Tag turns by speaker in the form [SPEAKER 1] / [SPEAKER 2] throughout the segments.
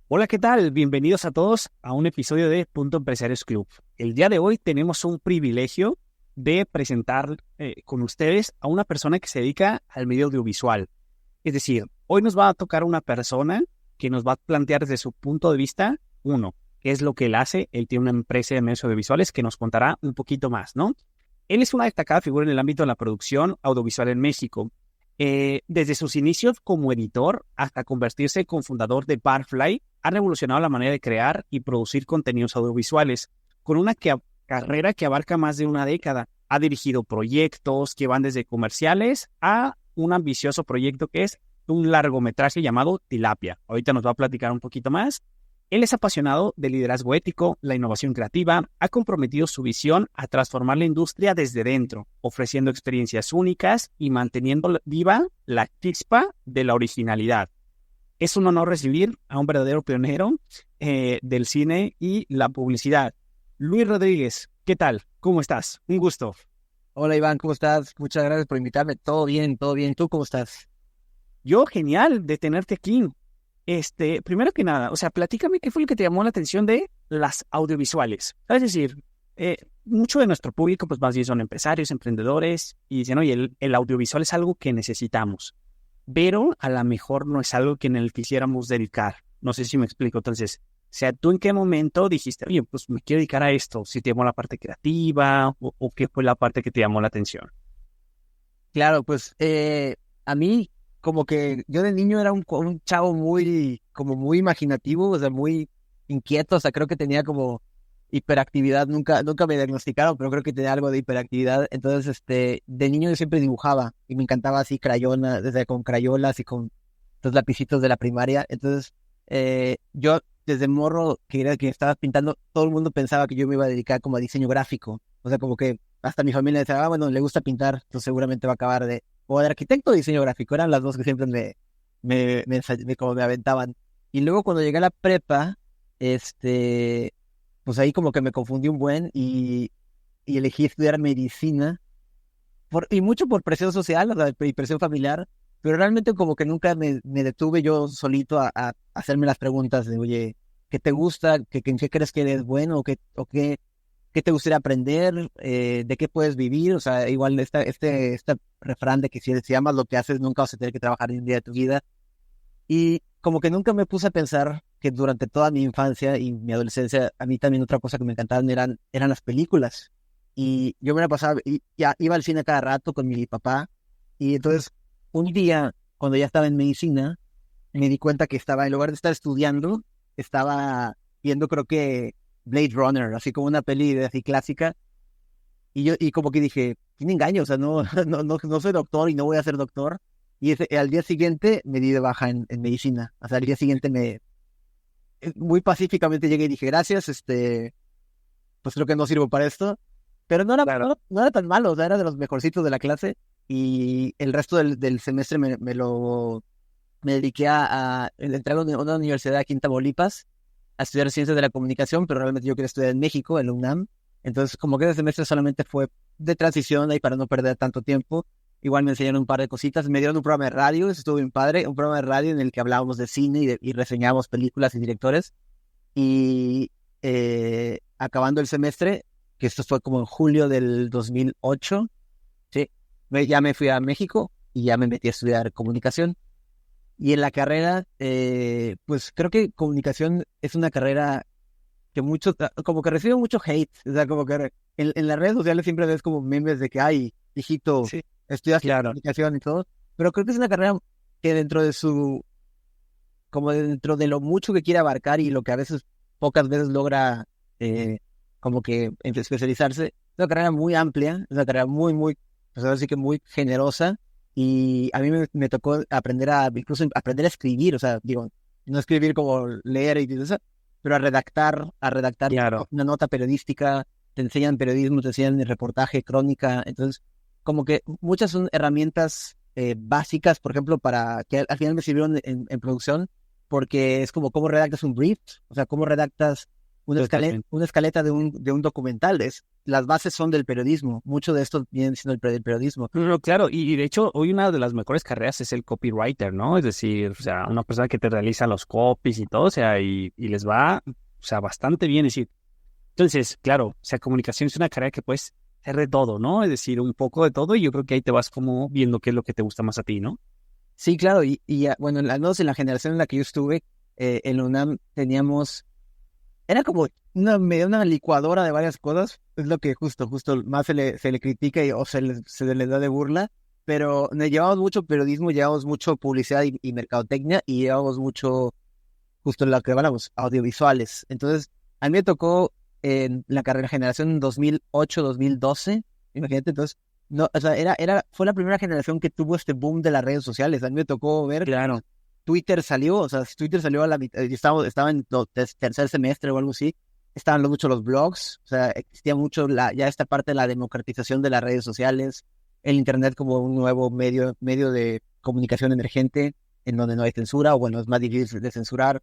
[SPEAKER 1] Hola, ¿qué tal? Bienvenidos a todos a un episodio de Punto Empresarios Club. El día de hoy tenemos un privilegio de presentar con ustedes a una persona que se dedica al medio audiovisual. Es decir, hoy nos va a tocar una persona que nos va a plantear desde su punto de vista, uno, qué es lo que él hace. Él tiene una empresa de medios audiovisuales que nos contará un poquito más, ¿no? Él es una destacada figura en el ámbito de la producción audiovisual en México. Desde sus inicios como editor hasta convertirse en cofundador de Barfly, ha revolucionado la manera de crear y producir contenidos audiovisuales, con una carrera que abarca más de una década. Ha dirigido proyectos que van desde comerciales a un ambicioso proyecto que es un largometraje llamado Tilapia. Ahorita nos va a platicar un poquito más. Él es apasionado del liderazgo ético, la innovación creativa, ha comprometido su visión a transformar la industria desde dentro, ofreciendo experiencias únicas y manteniendo viva la chispa de la originalidad. Es un honor recibir a un verdadero pionero del cine y la publicidad. Luis Rodríguez, ¿qué tal? ¿Cómo estás? Un gusto.
[SPEAKER 2] Hola Iván, ¿cómo estás? Muchas gracias por invitarme. Todo bien, todo bien. ¿Tú cómo estás?
[SPEAKER 1] Yo, genial de tenerte aquí. Primero que nada, o sea, platícame qué fue lo que te llamó la atención de las audiovisuales. Es decir, mucho de nuestro público, pues más bien son empresarios, emprendedores, y dicen, oye, el audiovisual es algo que necesitamos, pero a lo mejor no es algo que en el quisiéramos dedicar. No sé si me explico. Entonces, o sea, ¿tú en qué momento dijiste, oye, pues me quiero dedicar a esto? ¿Si te llamó la parte creativa o qué fue la parte que te llamó la atención?
[SPEAKER 2] Claro, pues a mí como que yo de niño era un chavo muy imaginativo, o sea, muy inquieto, o sea, creo que tenía como hiperactividad, nunca me diagnosticaron, pero creo que tenía algo de hiperactividad. Entonces, de niño yo siempre dibujaba y me encantaba así crayona, desde con crayolas y con los lapicitos de la primaria. Entonces, yo desde morro que estaba pintando, todo el mundo pensaba que yo me iba a dedicar como a diseño gráfico. O sea, como que hasta mi familia decía, bueno, le gusta pintar, entonces seguramente va a acabar o de arquitecto o diseño gráfico. Eran las dos que siempre como me aventaban. Y luego cuando llegué a la prepa, pues ahí como que me confundí un buen y elegí estudiar medicina, y mucho por presión social, o sea, y presión familiar, pero realmente como que nunca me detuve yo solito a hacerme las preguntas de, oye, ¿qué te gusta? ¿En qué crees que eres bueno? ¿Qué te gustaría aprender? ¿De qué puedes vivir? O sea, igual este refrán de que si amas lo que haces, nunca vas a tener que trabajar ni un día de tu vida. Y como que nunca me puse a pensar que durante toda mi infancia y mi adolescencia, a mí también otra cosa que me encantaban eran las películas. Y yo me la pasaba, y ya iba al cine cada rato con mi papá. Y entonces, un día, cuando ya estaba en medicina, me di cuenta que estaba, en lugar de estar estudiando, estaba viendo, creo que Blade Runner, así como una peli de así clásica. Y como que dije, tiene engaño, o sea, no, no soy doctor y no voy a ser doctor. Y al día siguiente me di de baja en medicina. O sea, al día siguiente muy pacíficamente llegué y dije, gracias, pues creo que no sirvo para esto. Pero
[SPEAKER 1] Claro.
[SPEAKER 2] no era tan malo, o sea, era de los mejorcitos de la clase. Y el resto del semestre me dediqué a entrar a una universidad aquí en Tamaulipas a estudiar ciencias de la comunicación, pero realmente yo quería estudiar en México, en la UNAM. Entonces, como que ese semestre solamente fue de transición ahí para no perder tanto tiempo. Igual me enseñaron un par de cositas, me dieron un programa de radio, eso estuvo bien padre, un programa de radio en el que hablábamos de cine y reseñábamos películas y directores. Y acabando el semestre, que esto fue como en julio del 2008, sí, ya me fui a México y ya me metí a estudiar comunicación. Y en la carrera, pues creo que comunicación es una carrera que como que recibe mucho hate. O sea, como que en las redes sociales siempre ves como memes de que, ay, hijito,
[SPEAKER 1] Sí,
[SPEAKER 2] estudiaste
[SPEAKER 1] claro.
[SPEAKER 2] comunicación y todo. Pero creo que es una carrera que como dentro de lo mucho que quiere abarcar y lo que a veces, pocas veces logra como que especializarse, es una carrera muy amplia, es una carrera pues ahora sí que muy generosa. Y a mí me tocó incluso aprender a escribir, o sea, digo, no escribir como leer y todo eso, pero a redactar
[SPEAKER 1] Claro.
[SPEAKER 2] una nota periodística. Te enseñan periodismo, te enseñan reportaje, crónica. Entonces, como que muchas son herramientas básicas, por ejemplo, para que al final me sirvieron en producción, porque es como cómo redactas un brief, o sea, cómo redactas
[SPEAKER 1] Totalmente.
[SPEAKER 2] una escaleta de un documental. las bases son del periodismo. Mucho de esto viene siendo del periodismo.
[SPEAKER 1] No, no, claro, y de hecho hoy una de las mejores carreras es el copywriter, ¿no? Es decir, o sea, una persona que te realiza los copies y todo, o sea, y les va, o sea, bastante bien. Es decir, entonces, claro, o sea, comunicación es una carrera que puedes hacer de todo, ¿no? Es decir, un poco de todo y yo creo que ahí te vas como viendo qué es lo que te gusta más a ti, ¿no?
[SPEAKER 2] Sí, claro, bueno, al menos en la generación en la que yo estuve, en la UNAM teníamos, era como una licuadora de varias cosas, es lo que justo más se le critica o se le da de burla, pero llevamos mucho periodismo, llevamos mucho publicidad y mercadotecnia, y llevamos mucho, justo lo que hablamos, audiovisuales. Entonces, a mí me tocó en la carrera generación 2008-2012, imagínate. Entonces, no, o sea, fue la primera generación que tuvo este boom de las redes sociales. A mí me tocó ver
[SPEAKER 1] Claro.
[SPEAKER 2] Twitter salió, o sea, Twitter salió a la mitad, yo estaba en tercer semestre o algo así, estaban mucho los blogs, o sea, existía mucho ya esta parte de la democratización de las redes sociales, el internet como un nuevo medio de comunicación emergente, en donde no hay censura, o bueno, es más difícil de censurar.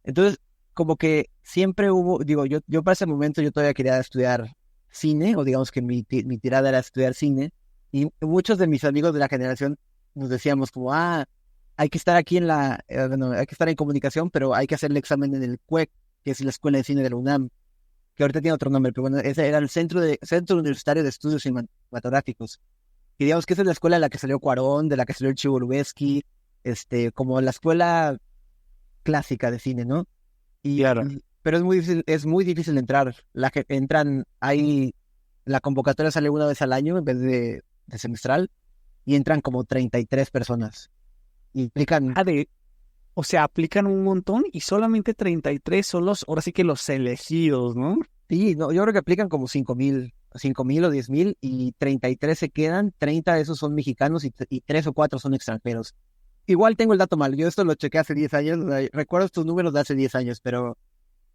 [SPEAKER 2] Entonces, como que siempre hubo, digo, yo para ese momento yo todavía quería estudiar cine, o digamos que mi tirada era estudiar cine, y muchos de mis amigos de la generación nos decíamos como, hay que estar aquí bueno, hay que estar en comunicación, pero hay que hacer el examen en el CUEC, que es la Escuela de Cine de la UNAM, que ahorita tiene otro nombre, pero bueno, ese era el Centro Universitario de Estudios Cinematográficos. Y digamos que esa es la escuela de la que salió Cuarón, de la que salió el Chivo Lubeski, como la escuela clásica de cine, ¿no?
[SPEAKER 1] Claro.
[SPEAKER 2] Pero es muy difícil entrar. La convocatoria sale una vez al año en vez de semestral, y entran como 33 personas. Y implican,
[SPEAKER 1] Ah, o sea, aplican un montón y solamente 33 son ahora sí que los elegidos, ¿no?
[SPEAKER 2] sí, no, yo creo que aplican como 5,000 o 10,000, y 33 se quedan. 30 de esos son mexicanos, y 3 o 4 son extranjeros. Igual tengo el dato mal, yo esto lo chequé hace 10 años, o sea, recuerdo estos números de hace 10 años, pero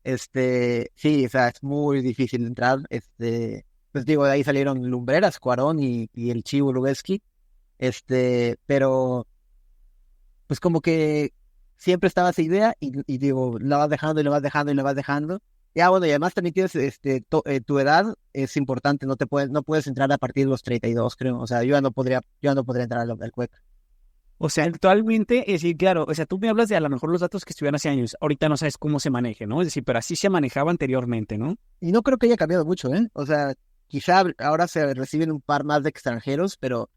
[SPEAKER 2] sí, o sea, es muy difícil entrar. Pues digo, de ahí salieron Lumbreras, Cuarón y el Chivo Lubeski, pero pues como que siempre estaba esa idea, y digo, la vas dejando y la vas dejando y la vas dejando. Ya, bueno, y además también tienes, tu edad es importante, no puedes entrar a partir de los 32, creo. O sea, yo ya no podría entrar al CUEC.
[SPEAKER 1] O sea, actualmente, es decir, claro, o sea, tú me hablas de a lo mejor los datos que estuvieron hace años, ahorita no sabes cómo se maneje, ¿no? Es decir, pero así se manejaba anteriormente, ¿no?
[SPEAKER 2] Y no creo que haya cambiado mucho, ¿eh? O sea, quizá ahora se reciben un par más de extranjeros, pero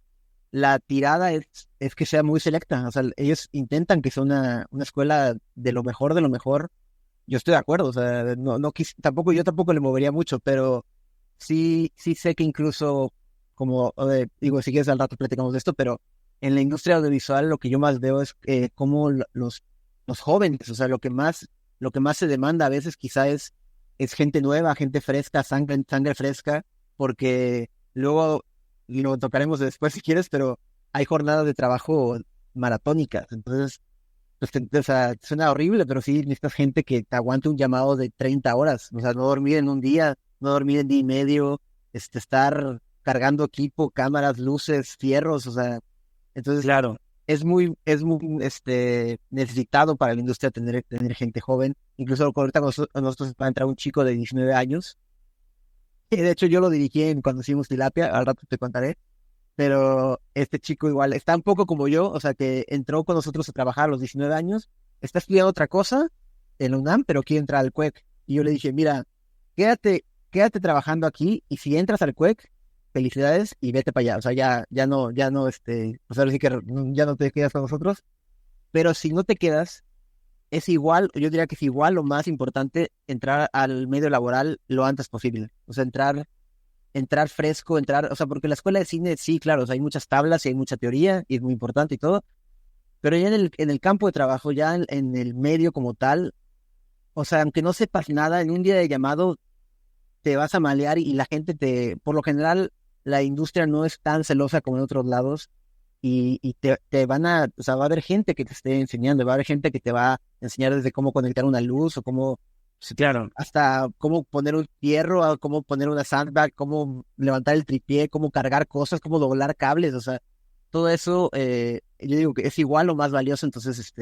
[SPEAKER 2] la tirada es que sea muy selecta. O sea, ellos intentan que sea una escuela de lo mejor de lo mejor. Yo estoy de acuerdo, o sea, yo tampoco le movería mucho, pero sí sé que incluso, como, digo, si quieres al rato platicamos de esto, pero en la industria audiovisual lo que yo más veo es cómo los jóvenes, o sea, lo que más se demanda a veces quizá es gente nueva, gente fresca, sangre fresca, porque luego lo tocaremos después si quieres, pero hay jornadas de trabajo maratónicas. Entonces, pues, o sea, suena horrible, pero sí necesitas gente que te aguante un llamado de 30 horas, o sea, no dormir en un día, no dormir en día y medio, estar cargando equipo, cámaras, luces, fierros, o sea, entonces
[SPEAKER 1] Claro.
[SPEAKER 2] es muy necesitado para la industria tener gente joven. Incluso ahorita nosotros va a entrar un chico de 19 años, y de hecho yo lo dirigí cuando hicimos Tilapia, al rato te contaré. Pero este chico igual está un poco como yo, o sea, que entró con nosotros a trabajar a los 19 años, está estudiando otra cosa en la UNAM, pero quiere entrar al CUEC. Y yo le dije, mira, quédate trabajando aquí, y si entras al CUEC, felicidades y vete para allá. O sea, ya no, pues ahora sí que ya no te quedas con nosotros. Pero si no te quedas, es igual, yo diría que es igual o más importante entrar al medio laboral lo antes posible. O sea, entrar fresco, o sea, porque la escuela de cine, sí, claro, o sea, hay muchas tablas y hay mucha teoría y es muy importante y todo, pero ya en el campo de trabajo, ya en el medio como tal, o sea, aunque no sepas nada, en un día de llamado te vas a malear, y la gente por lo general, la industria no es tan celosa como en otros lados, y o sea, va a haber gente que te esté enseñando, va a haber gente que te va a enseñar desde cómo conectar una luz, o cómo
[SPEAKER 1] Claro.
[SPEAKER 2] hasta cómo poner un hierro, a cómo poner una sandbag, cómo levantar el tripié, cómo cargar cosas, cómo doblar cables. O sea, todo eso, yo digo que es igual o más valioso. Entonces,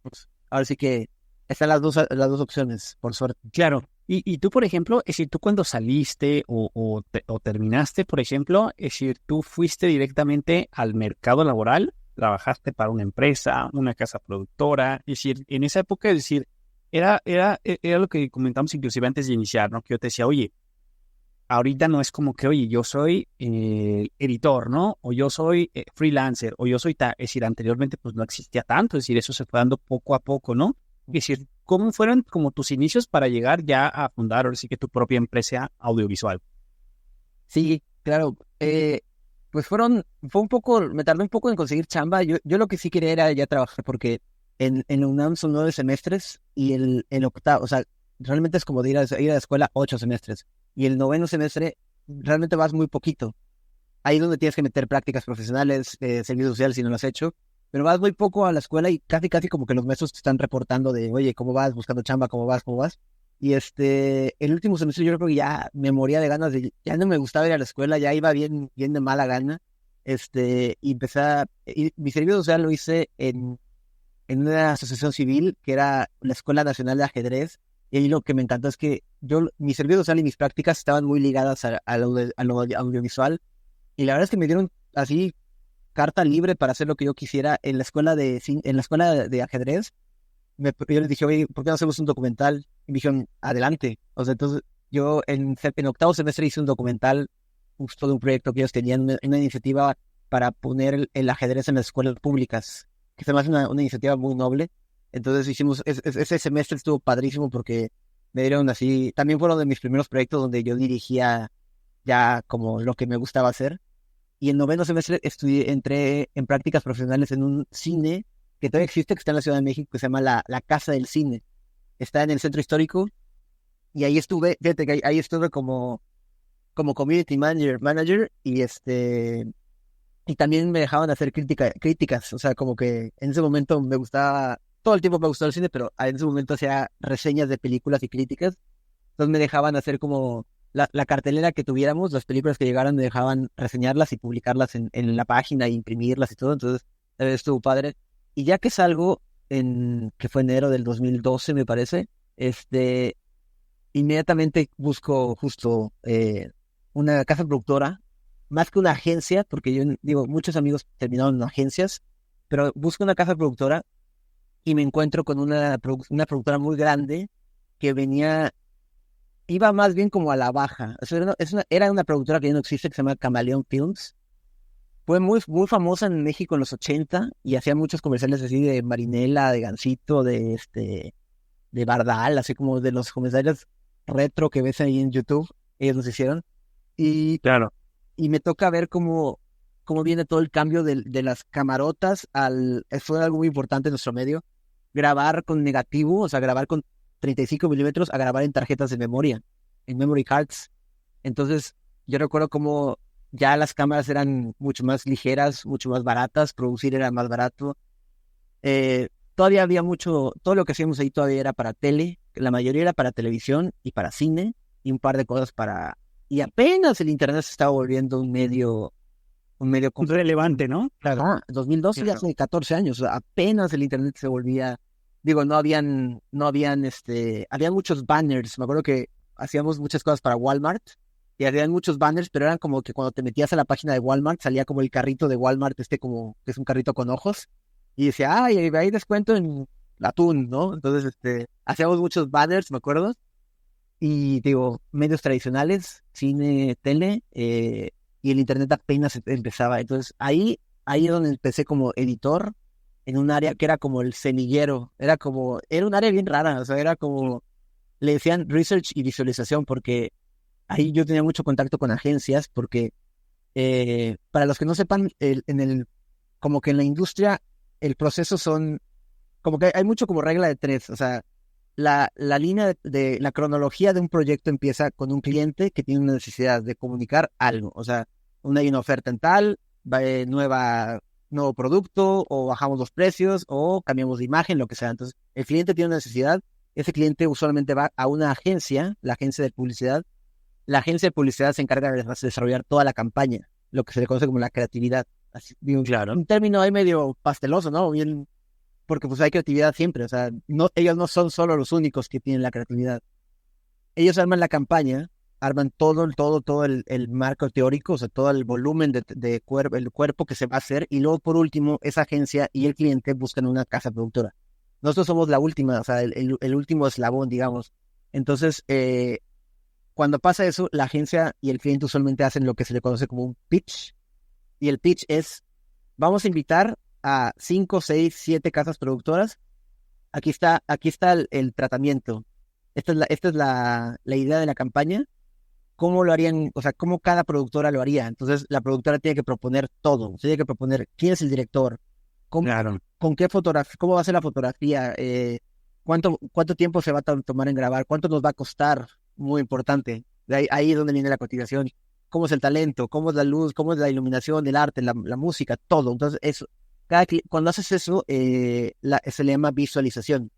[SPEAKER 2] pues, ahora sí que Están las dos opciones, por suerte.
[SPEAKER 1] Claro. Y tú, por ejemplo, es decir, tú cuando saliste o terminaste, por ejemplo, es decir, tú fuiste directamente al mercado laboral, trabajaste para una empresa, una casa productora, es decir, en esa época, es decir, era lo que comentamos inclusive antes de iniciar, ¿no? Que yo te decía, oye, ahorita no es como que, oye, yo soy editor, ¿no? O yo soy freelancer, o yo soy es decir, anteriormente pues no existía tanto, es decir, eso se fue dando poco a poco, ¿no? Es decir, ¿cómo fueron como tus inicios para llegar ya a fundar, ahora sí que tu propia empresa audiovisual?
[SPEAKER 2] Sí, claro. Pues fue un poco, me tardé un poco en conseguir chamba. Yo lo que sí quería era ya trabajar porque en la UNAM son 9 semestres y el octavo, o sea, realmente es como de ir a la escuela 8 semestres. Y el noveno semestre realmente vas muy poquito. Ahí es donde tienes que meter prácticas profesionales, servicio social si no lo has hecho. Pero vas muy poco a la escuela y casi como que los maestros te están reportando de, oye, ¿cómo vas? Buscando chamba, ¿cómo vas? ¿Cómo vas? Y el último semestre yo creo que ya me moría de ganas ya no me gustaba ir a la escuela, ya iba bien de mala gana. Y y mi servicio social lo hice en una asociación civil que era la Escuela Nacional de Ajedrez. Y ahí lo que me encantó es que mi servicio social y mis prácticas estaban muy ligadas a lo audiovisual. Y la verdad es que me dieron así carta libre para hacer lo que yo quisiera en la escuela en la escuela de ajedrez. Yo les dije, oye, ¿por qué no hacemos un documental? Y me dijeron, adelante. O sea, entonces yo en octavo semestre hice un documental justo de un proyecto que ellos tenían, una iniciativa para poner el ajedrez en las escuelas públicas, que se me hace una iniciativa muy noble. Entonces ese semestre estuvo padrísimo porque me dieron así, también fueron de mis primeros proyectos donde yo dirigía ya como lo que me gustaba hacer. Y en noveno semestre entré en prácticas profesionales en un cine que todavía existe, que está en la Ciudad de México, que se llama la Casa del Cine. Está en el centro histórico y ahí estuve, fíjate que ahí estuve como community manager y también me dejaban hacer críticas, o sea, como que en ese momento me gustaba, todo el tiempo me gustó el cine, pero en ese momento hacía reseñas de películas y críticas, entonces me dejaban hacer como la cartelera que tuviéramos, las películas que llegaran me dejaban reseñarlas y publicarlas en la página e imprimirlas y todo, entonces estuvo padre. Y ya que salgo, que fue enero del 2012 me parece, inmediatamente busco justo una casa productora, más que una agencia, porque yo digo, muchos amigos terminaron en agencias, pero busco una casa productora y me encuentro con una productora muy grande que iba más bien como a la baja. O sea, era una productora que ya no existe, que se llama Camaleón Films. Fue muy famosa en México en los 80 y hacía muchos comerciales así de Marinela, de Gansito, de Bardal, así como de los comerciales retro que ves ahí en YouTube. Ellos los hicieron. Y,
[SPEAKER 1] Claro.
[SPEAKER 2] y me toca ver cómo viene todo el cambio de las camarotas fue algo muy importante en nuestro medio. Grabar con negativo, o sea, grabar con 35 milímetros a grabar en tarjetas de memoria, en memory cards. Entonces, yo recuerdo cómo ya las cámaras eran mucho más ligeras, mucho más baratas, producir era más barato. Todavía había todo lo que hacíamos ahí todavía era para tele, la mayoría era para televisión y para cine, y un par de cosas y apenas el internet se estaba volviendo un medio
[SPEAKER 1] Relevante, ¿no? Claro.
[SPEAKER 2] Ajá, 2012 ya hace 14 años, o sea, apenas el internet se volvía, digo, habían muchos banners, me acuerdo que hacíamos muchas cosas para Walmart, y habían muchos banners, pero eran como que cuando te metías a la página de Walmart, salía como el carrito de Walmart, como, que es un carrito con ojos, y decía, ay, hay descuento en atún, ¿no? Entonces, hacíamos muchos banners, me acuerdo, y digo, medios tradicionales, cine, tele, y el internet apenas empezaba. Entonces ahí es donde empecé como editor en un área que era como el semillero, era un área bien rara, o sea, era como, le decían research y visualización, porque ahí yo tenía mucho contacto con agencias, porque para los que no sepan, como que en la industria el proceso como que hay mucho como regla de tres, o sea, la línea de la cronología de un proyecto empieza con un cliente que tiene una necesidad de comunicar algo. O sea, hay una oferta en tal, nuevo producto, o bajamos los precios, o cambiamos de imagen, lo que sea. Entonces, el cliente tiene una necesidad, ese cliente usualmente va a una agencia, la agencia de publicidad. La agencia de publicidad se encarga de desarrollar toda la campaña, lo que se le conoce como la creatividad. Así, digo,
[SPEAKER 1] Claro.
[SPEAKER 2] un término ahí medio pasteloso, ¿no? Bien porque pues hay creatividad siempre, o sea, no, ellos no son solo los únicos que tienen la creatividad. Ellos arman la campaña, arman todo el marco teórico, o sea, todo el volumen el cuerpo que se va a hacer, y luego por último, esa agencia y el cliente buscan una casa productora. Nosotros somos la última, o sea, el último eslabón, digamos. Entonces, cuando pasa eso, la agencia y el cliente usualmente hacen lo que se le conoce como un pitch, y el pitch es, vamos a invitar a 5, 6, 7 casas productoras. Aquí está el tratamiento. Esta es la idea de la campaña. ¿Cómo lo harían? O sea, ¿cómo cada productora lo haría? Entonces, la productora tiene que proponer todo. Tiene que proponer quién es el director,
[SPEAKER 1] Claro.
[SPEAKER 2] con qué fotografía, cómo va a ser la fotografía, cuánto tiempo se va a tomar en grabar, cuánto nos va a costar, muy importante. Ahí es donde viene la cotización. ¿Cómo es el talento? ¿Cómo es la luz? ¿Cómo es la iluminación, el arte, la música? Todo. Entonces, eso, cuando haces eso, se le llama visualización.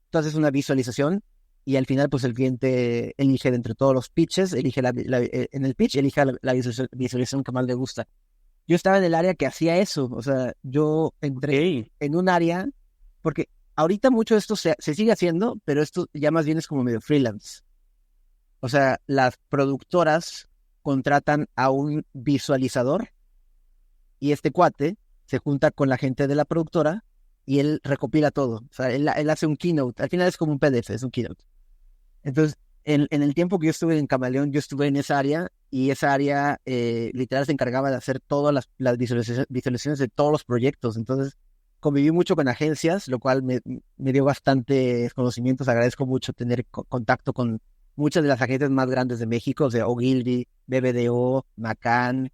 [SPEAKER 2] Entonces, una visualización y al final, pues el cliente elige de entre todos los pitches, elige en el pitch, elige la visualización que más le gusta. Yo estaba en el área que hacía eso, o sea, yo entré
[SPEAKER 1] Ok.
[SPEAKER 2] en un área, porque ahorita mucho de esto se sigue haciendo, pero esto ya más bien es como medio freelance. O sea, las productoras contratan a un visualizador y este cuate se junta con la gente de la productora y él recopila todo. O sea, él hace un keynote. Al final es como un PDF, es un keynote. Entonces, en el tiempo que yo estuve en Camaleón, yo estuve en esa área y esa área literal se encargaba de hacer todas las visualizaciones de todos los proyectos. Entonces, conviví mucho con agencias, lo cual me dio bastantes conocimientos. Agradezco mucho tener contacto con muchas de las agencias más grandes de México, o sea, Ogilvy, BBDO, Macan,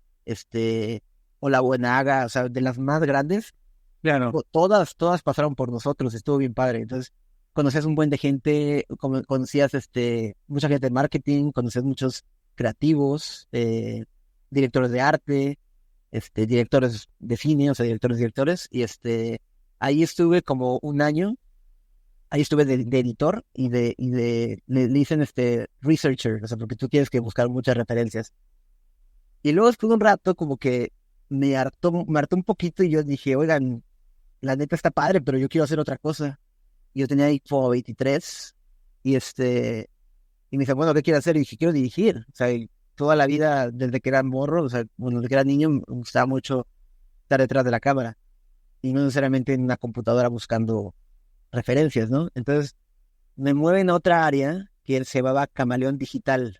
[SPEAKER 2] o La Buenaga, o sea, de las más grandes,
[SPEAKER 1] Claro.
[SPEAKER 2] todas pasaron por nosotros, estuvo bien padre. Entonces, conocías un buen de gente, conocías mucha gente de marketing, conocías muchos creativos, directores de arte, directores de cine, o sea, directores, y ahí estuve como un año, ahí estuve de editor le dicen researcher, o sea, porque tú tienes que buscar muchas referencias. Y luego después de un rato como que me hartó un poquito y yo dije, oigan, la neta está padre, pero yo quiero hacer otra cosa. Yo tenía ahí como 23 y y me dice, bueno, ¿qué quiero hacer? Y dije, quiero dirigir. O sea, y toda la vida, desde que era morro, o sea, bueno, desde que era niño, me gustaba mucho estar detrás de la cámara y no necesariamente en una computadora buscando referencias, ¿no? Entonces, me mueven a otra área que se llamaba Camaleón Digital.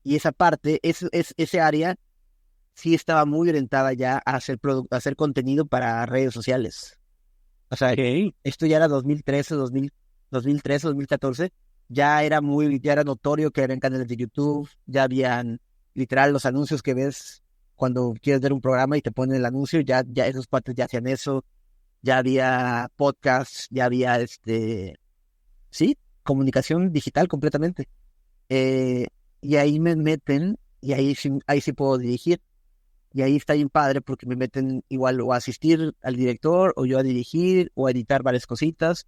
[SPEAKER 2] Y esa parte, ese área sí estaba muy orientada ya a a hacer contenido para redes sociales. O sea,
[SPEAKER 1] Ok.
[SPEAKER 2] esto ya era 2013, 2013, 2014, ya era notorio que eran canales de YouTube, ya habían literal los anuncios que ves cuando quieres ver un programa y te ponen el anuncio, ya esos cuates ya hacían eso, ya había podcasts, ya había sí, comunicación digital completamente. Eh, y ahí me meten, y ahí sí puedo dirigir. Y ahí está bien padre porque me meten igual o a asistir al director o yo a dirigir o a editar varias cositas.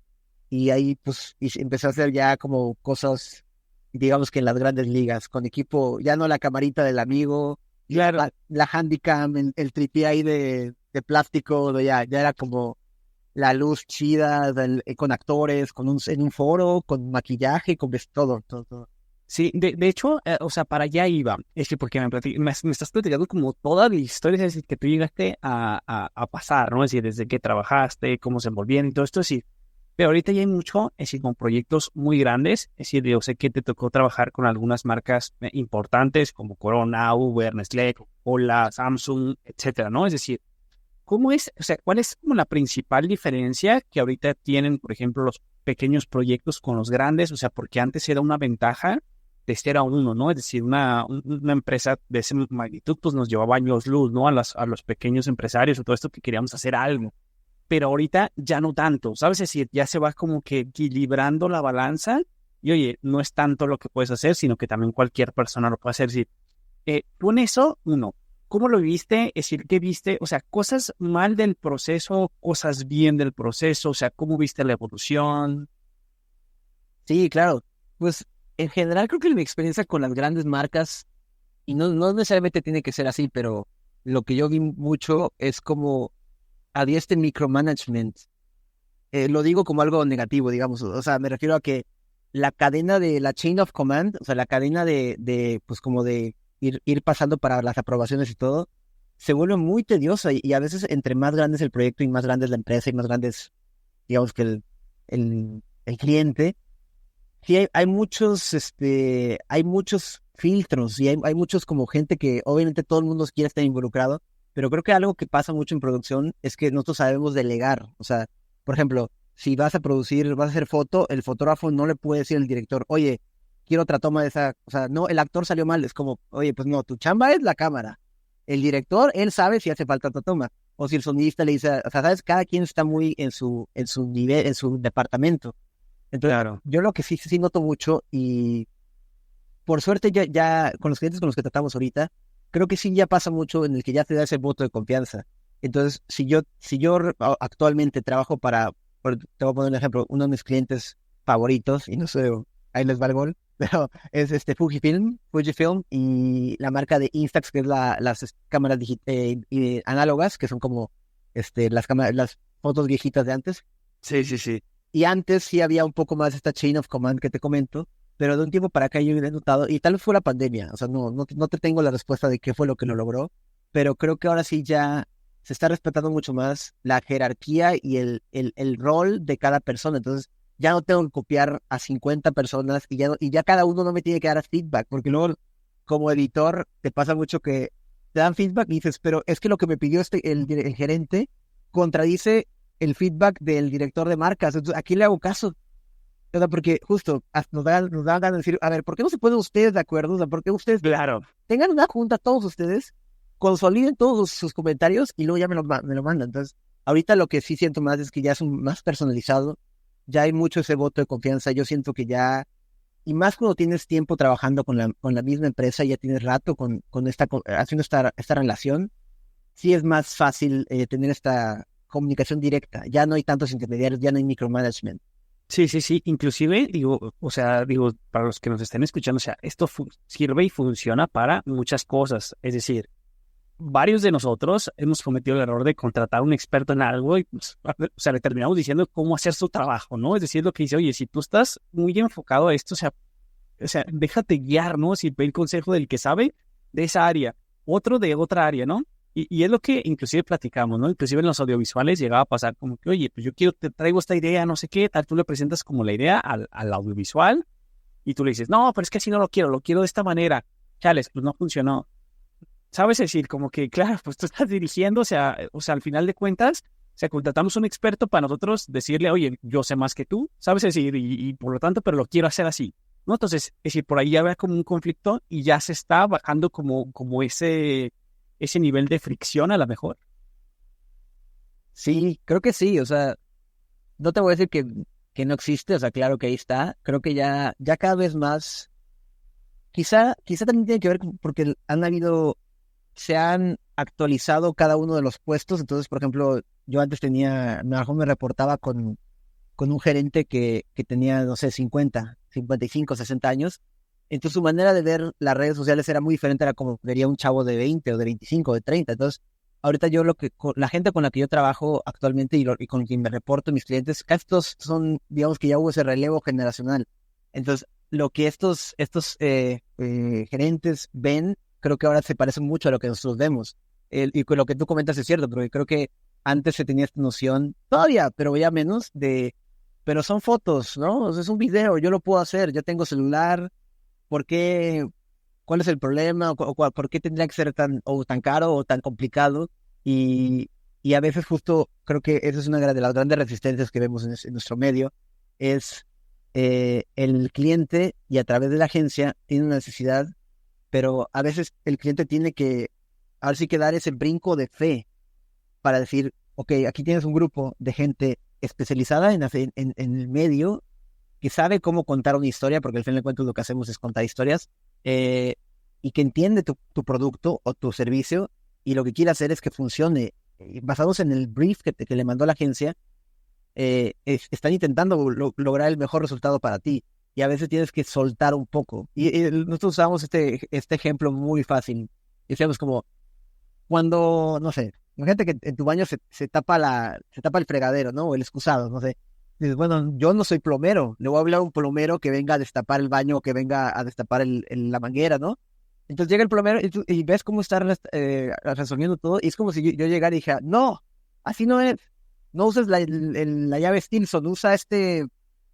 [SPEAKER 2] Y ahí pues empecé a hacer ya como cosas, digamos que en las grandes ligas, con equipo, ya no la camarita del amigo,
[SPEAKER 1] Claro.
[SPEAKER 2] la handicam, el tripié ahí de plástico, ya era como la luz chida, con actores, en un foro, con maquillaje, con todo.
[SPEAKER 1] Sí, de hecho, o sea, para allá iba. Es que porque me estás platicando como toda la historia, es decir, que tú llegaste a pasar, ¿no? Es decir, desde que trabajaste, cómo se envolvían y todo esto, es decir, pero ahorita ya hay mucho, es decir, con proyectos muy grandes, es decir, yo sé que te tocó trabajar con algunas marcas importantes como Corona, Uber, Nestlé, Coca-Cola, Samsung, etcétera, ¿no? Es decir, ¿cómo es, o sea, cuál es como la principal diferencia que ahorita tienen, por ejemplo, los pequeños proyectos con los grandes? O sea, porque antes era una ventaja de ser a uno, ¿no? Es decir, una empresa de esa magnitud, pues nos llevaba años luz, ¿no? A los pequeños empresarios o todo esto que queríamos hacer algo. Pero ahorita ya no tanto, ¿sabes? Es decir, ya se va como que equilibrando la balanza y oye, no es tanto lo que puedes hacer, sino que también cualquier persona lo puede hacer. Es decir, tú en eso, uno, ¿cómo lo viste? Es decir, ¿qué viste? O sea, cosas mal del proceso, cosas bien del proceso, o sea, ¿cómo viste la evolución?
[SPEAKER 2] Sí, claro. Pues en general creo que mi experiencia con las grandes marcas, y no necesariamente tiene que ser así, pero lo que yo vi mucho es como había este micromanagement lo digo como algo negativo, digamos. O sea, me refiero a que la chain of command, o sea, la cadena pues como de ir pasando para las aprobaciones y todo, se vuelve muy tediosa y a veces entre más grande es el proyecto y más grande es la empresa y más grande es, digamos que el cliente, sí hay muchos filtros y hay muchos como gente que obviamente todo el mundo quiere estar involucrado, pero creo que algo que pasa mucho en producción es que nosotros sabemos delegar. O sea, por ejemplo, si vas a producir, vas a hacer foto, el fotógrafo no le puede decir al director, oye, quiero otra toma de esa, o sea, no, el actor salió mal, es como, oye, pues no, tu chamba es la cámara. El director, él sabe si hace falta otra toma. O si el sonidista le dice, o sea, sabes, cada quien está muy en su nivel, en su departamento. Entonces,
[SPEAKER 1] Claro.
[SPEAKER 2] yo lo que sí noto mucho y por suerte ya con los clientes con los que tratamos ahorita, creo que sí ya pasa mucho en el que ya te da ese voto de confianza. Entonces, si yo actualmente trabajo te voy a poner un ejemplo, uno de mis clientes favoritos, y no sé, ahí les va el gol, pero es Fujifilm y la marca de Instax, que es las cámaras análogas, que son como las fotos viejitas de antes.
[SPEAKER 1] Sí, sí, sí.
[SPEAKER 2] Y antes sí había un poco más esta chain of command que te comento, pero de un tiempo para acá yo he notado, y tal vez fue la pandemia, o sea, no te tengo la respuesta de qué fue lo que lo logró, pero creo que ahora sí ya se está respetando mucho más la jerarquía y el rol de cada persona. Entonces, ya no tengo que copiar a 50 personas y ya cada uno no me tiene que dar feedback, porque luego, como editor, te pasa mucho que te dan feedback y dices, pero es que lo que me pidió el gerente contradice el feedback del director de marcas. Entonces, ¿a quién le hago caso? O sea, porque justo nos dan ganas de decir, a ver, ¿por qué no se ponen ustedes de acuerdo? O sea, ¿por qué ustedes
[SPEAKER 1] Claro.
[SPEAKER 2] tengan una junta todos ustedes, consoliden todos sus comentarios y luego ya me lo mandan? Entonces, ahorita lo que sí siento más es que ya es más personalizado, ya hay mucho ese voto de confianza. Yo siento que ya, y más cuando tienes tiempo trabajando con la misma empresa, ya tienes rato haciendo esta relación, sí es más fácil tener esta comunicación directa. Ya no hay tantos intermediarios, ya no hay micromanagement.
[SPEAKER 1] Sí, sí, sí. Inclusive, digo, o sea, digo, para los que nos estén escuchando, o sea, esto sirve y funciona para muchas cosas. Es decir, varios de nosotros hemos cometido el error de contratar a un experto en algo y, pues, o sea, le terminamos diciendo cómo hacer su trabajo, ¿no? Es decir, lo que dice, oye, si tú estás muy enfocado a esto, o sea, déjate guiar, ¿no? Si pedir consejo del que sabe de esa área, otro de otra área, ¿no? Y es lo que inclusive platicamos, ¿no? Inclusive en los audiovisuales llegaba a pasar como que, oye, pues yo te traigo esta idea, no sé qué, tal, tú le presentas como la idea al audiovisual y tú le dices, no, pero es que así no lo quiero de esta manera. Chales, pues no funcionó. ¿Sabes? Es decir, como que, claro, pues tú estás dirigiendo, o sea, al final de cuentas, o sea, contratamos un experto para nosotros decirle, oye, yo sé más que tú, ¿sabes? Es decir, y por lo tanto, pero lo quiero hacer así, ¿no? Entonces, es decir, por ahí ya habrá como un conflicto y ya se está bajando como ese nivel de fricción a lo mejor.
[SPEAKER 2] Sí, creo que sí. O sea, no te voy a decir que no existe, o sea, claro que ahí está. Creo que ya cada vez más, quizá también tiene que ver porque se han actualizado cada uno de los puestos. Entonces, por ejemplo, yo antes mejor me reportaba con un gerente que tenía, no sé, 55, 60 años. Entonces, su manera de ver las redes sociales era muy diferente a como vería un chavo de 20 o de 25 o de 30. Entonces, ahorita la gente con la que yo trabajo actualmente y con quien me reporto, mis clientes, casi todos son, digamos que ya hubo ese relevo generacional. Entonces, lo que estos gerentes ven, creo que ahora se parece mucho a lo que nosotros vemos. Y con lo que tú comentas es cierto, porque creo que antes se tenía esta noción, todavía, pero ya menos, pero son fotos, ¿no? O sea, es un video, yo lo puedo hacer, yo tengo celular. ¿Por qué? ¿Cuál es el problema? ¿Por qué tendría que ser tan caro o tan complicado? Y a veces justo creo que esa es una de las grandes resistencias que vemos en nuestro medio, es el cliente y a través de la agencia tiene una necesidad, pero a veces el cliente tiene que, ahora sí que dar ese brinco de fe para decir, ok, aquí tienes un grupo de gente especializada en el medio que sabe cómo contar una historia, porque al fin de cuentas lo que hacemos es contar historias, eh, y que entiende tu producto o tu servicio, y lo que quiere hacer es que funcione. Basados en el brief que le mandó la agencia, están intentando lograr el mejor resultado para ti, y a veces tienes que soltar un poco. Y nosotros usamos este ejemplo muy fácil. Decíamos como, cuando, no sé, imagínate que en tu baño se tapa el fregadero, ¿no? O el excusado, no sé. Dices, bueno, yo no soy plomero, le voy a hablar a un plomero que venga a destapar el baño o que venga a destapar la manguera, ¿no? Entonces llega el plomero y ves cómo está resolviendo todo, y es como si yo llegara y dijera, no, así no es, no uses la llave Stilson, usa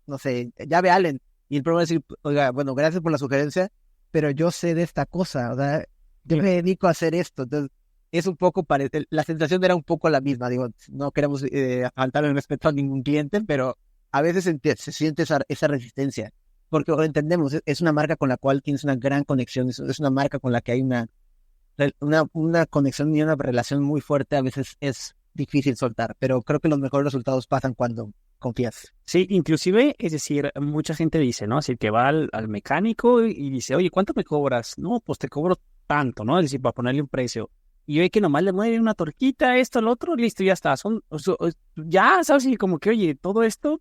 [SPEAKER 2] no sé, llave Allen. Y el plomero va a decir, oiga, bueno, gracias por la sugerencia, pero yo sé de esta cosa, o sea, yo me dedico a hacer esto. Entonces, es un poco la sensación era un poco la misma, digo, no queremos faltar el respeto a ningún cliente, pero a veces se siente esa resistencia, porque lo entendemos, es una marca con la cual tienes una gran conexión, es una marca con la que hay una conexión y una relación muy fuerte, a veces es difícil soltar, pero creo que los mejores resultados pasan cuando confías.
[SPEAKER 1] Sí, inclusive, es decir, mucha gente dice, ¿no? Así que va al mecánico y dice, oye, ¿cuánto me cobras? No, pues te cobro tanto, ¿no? Es decir, para ponerle un precio. Y oye, que nomás le mueve una torquita, esto, lo otro, listo, ya está. Ya, ¿sabes? Y como que, oye, todo esto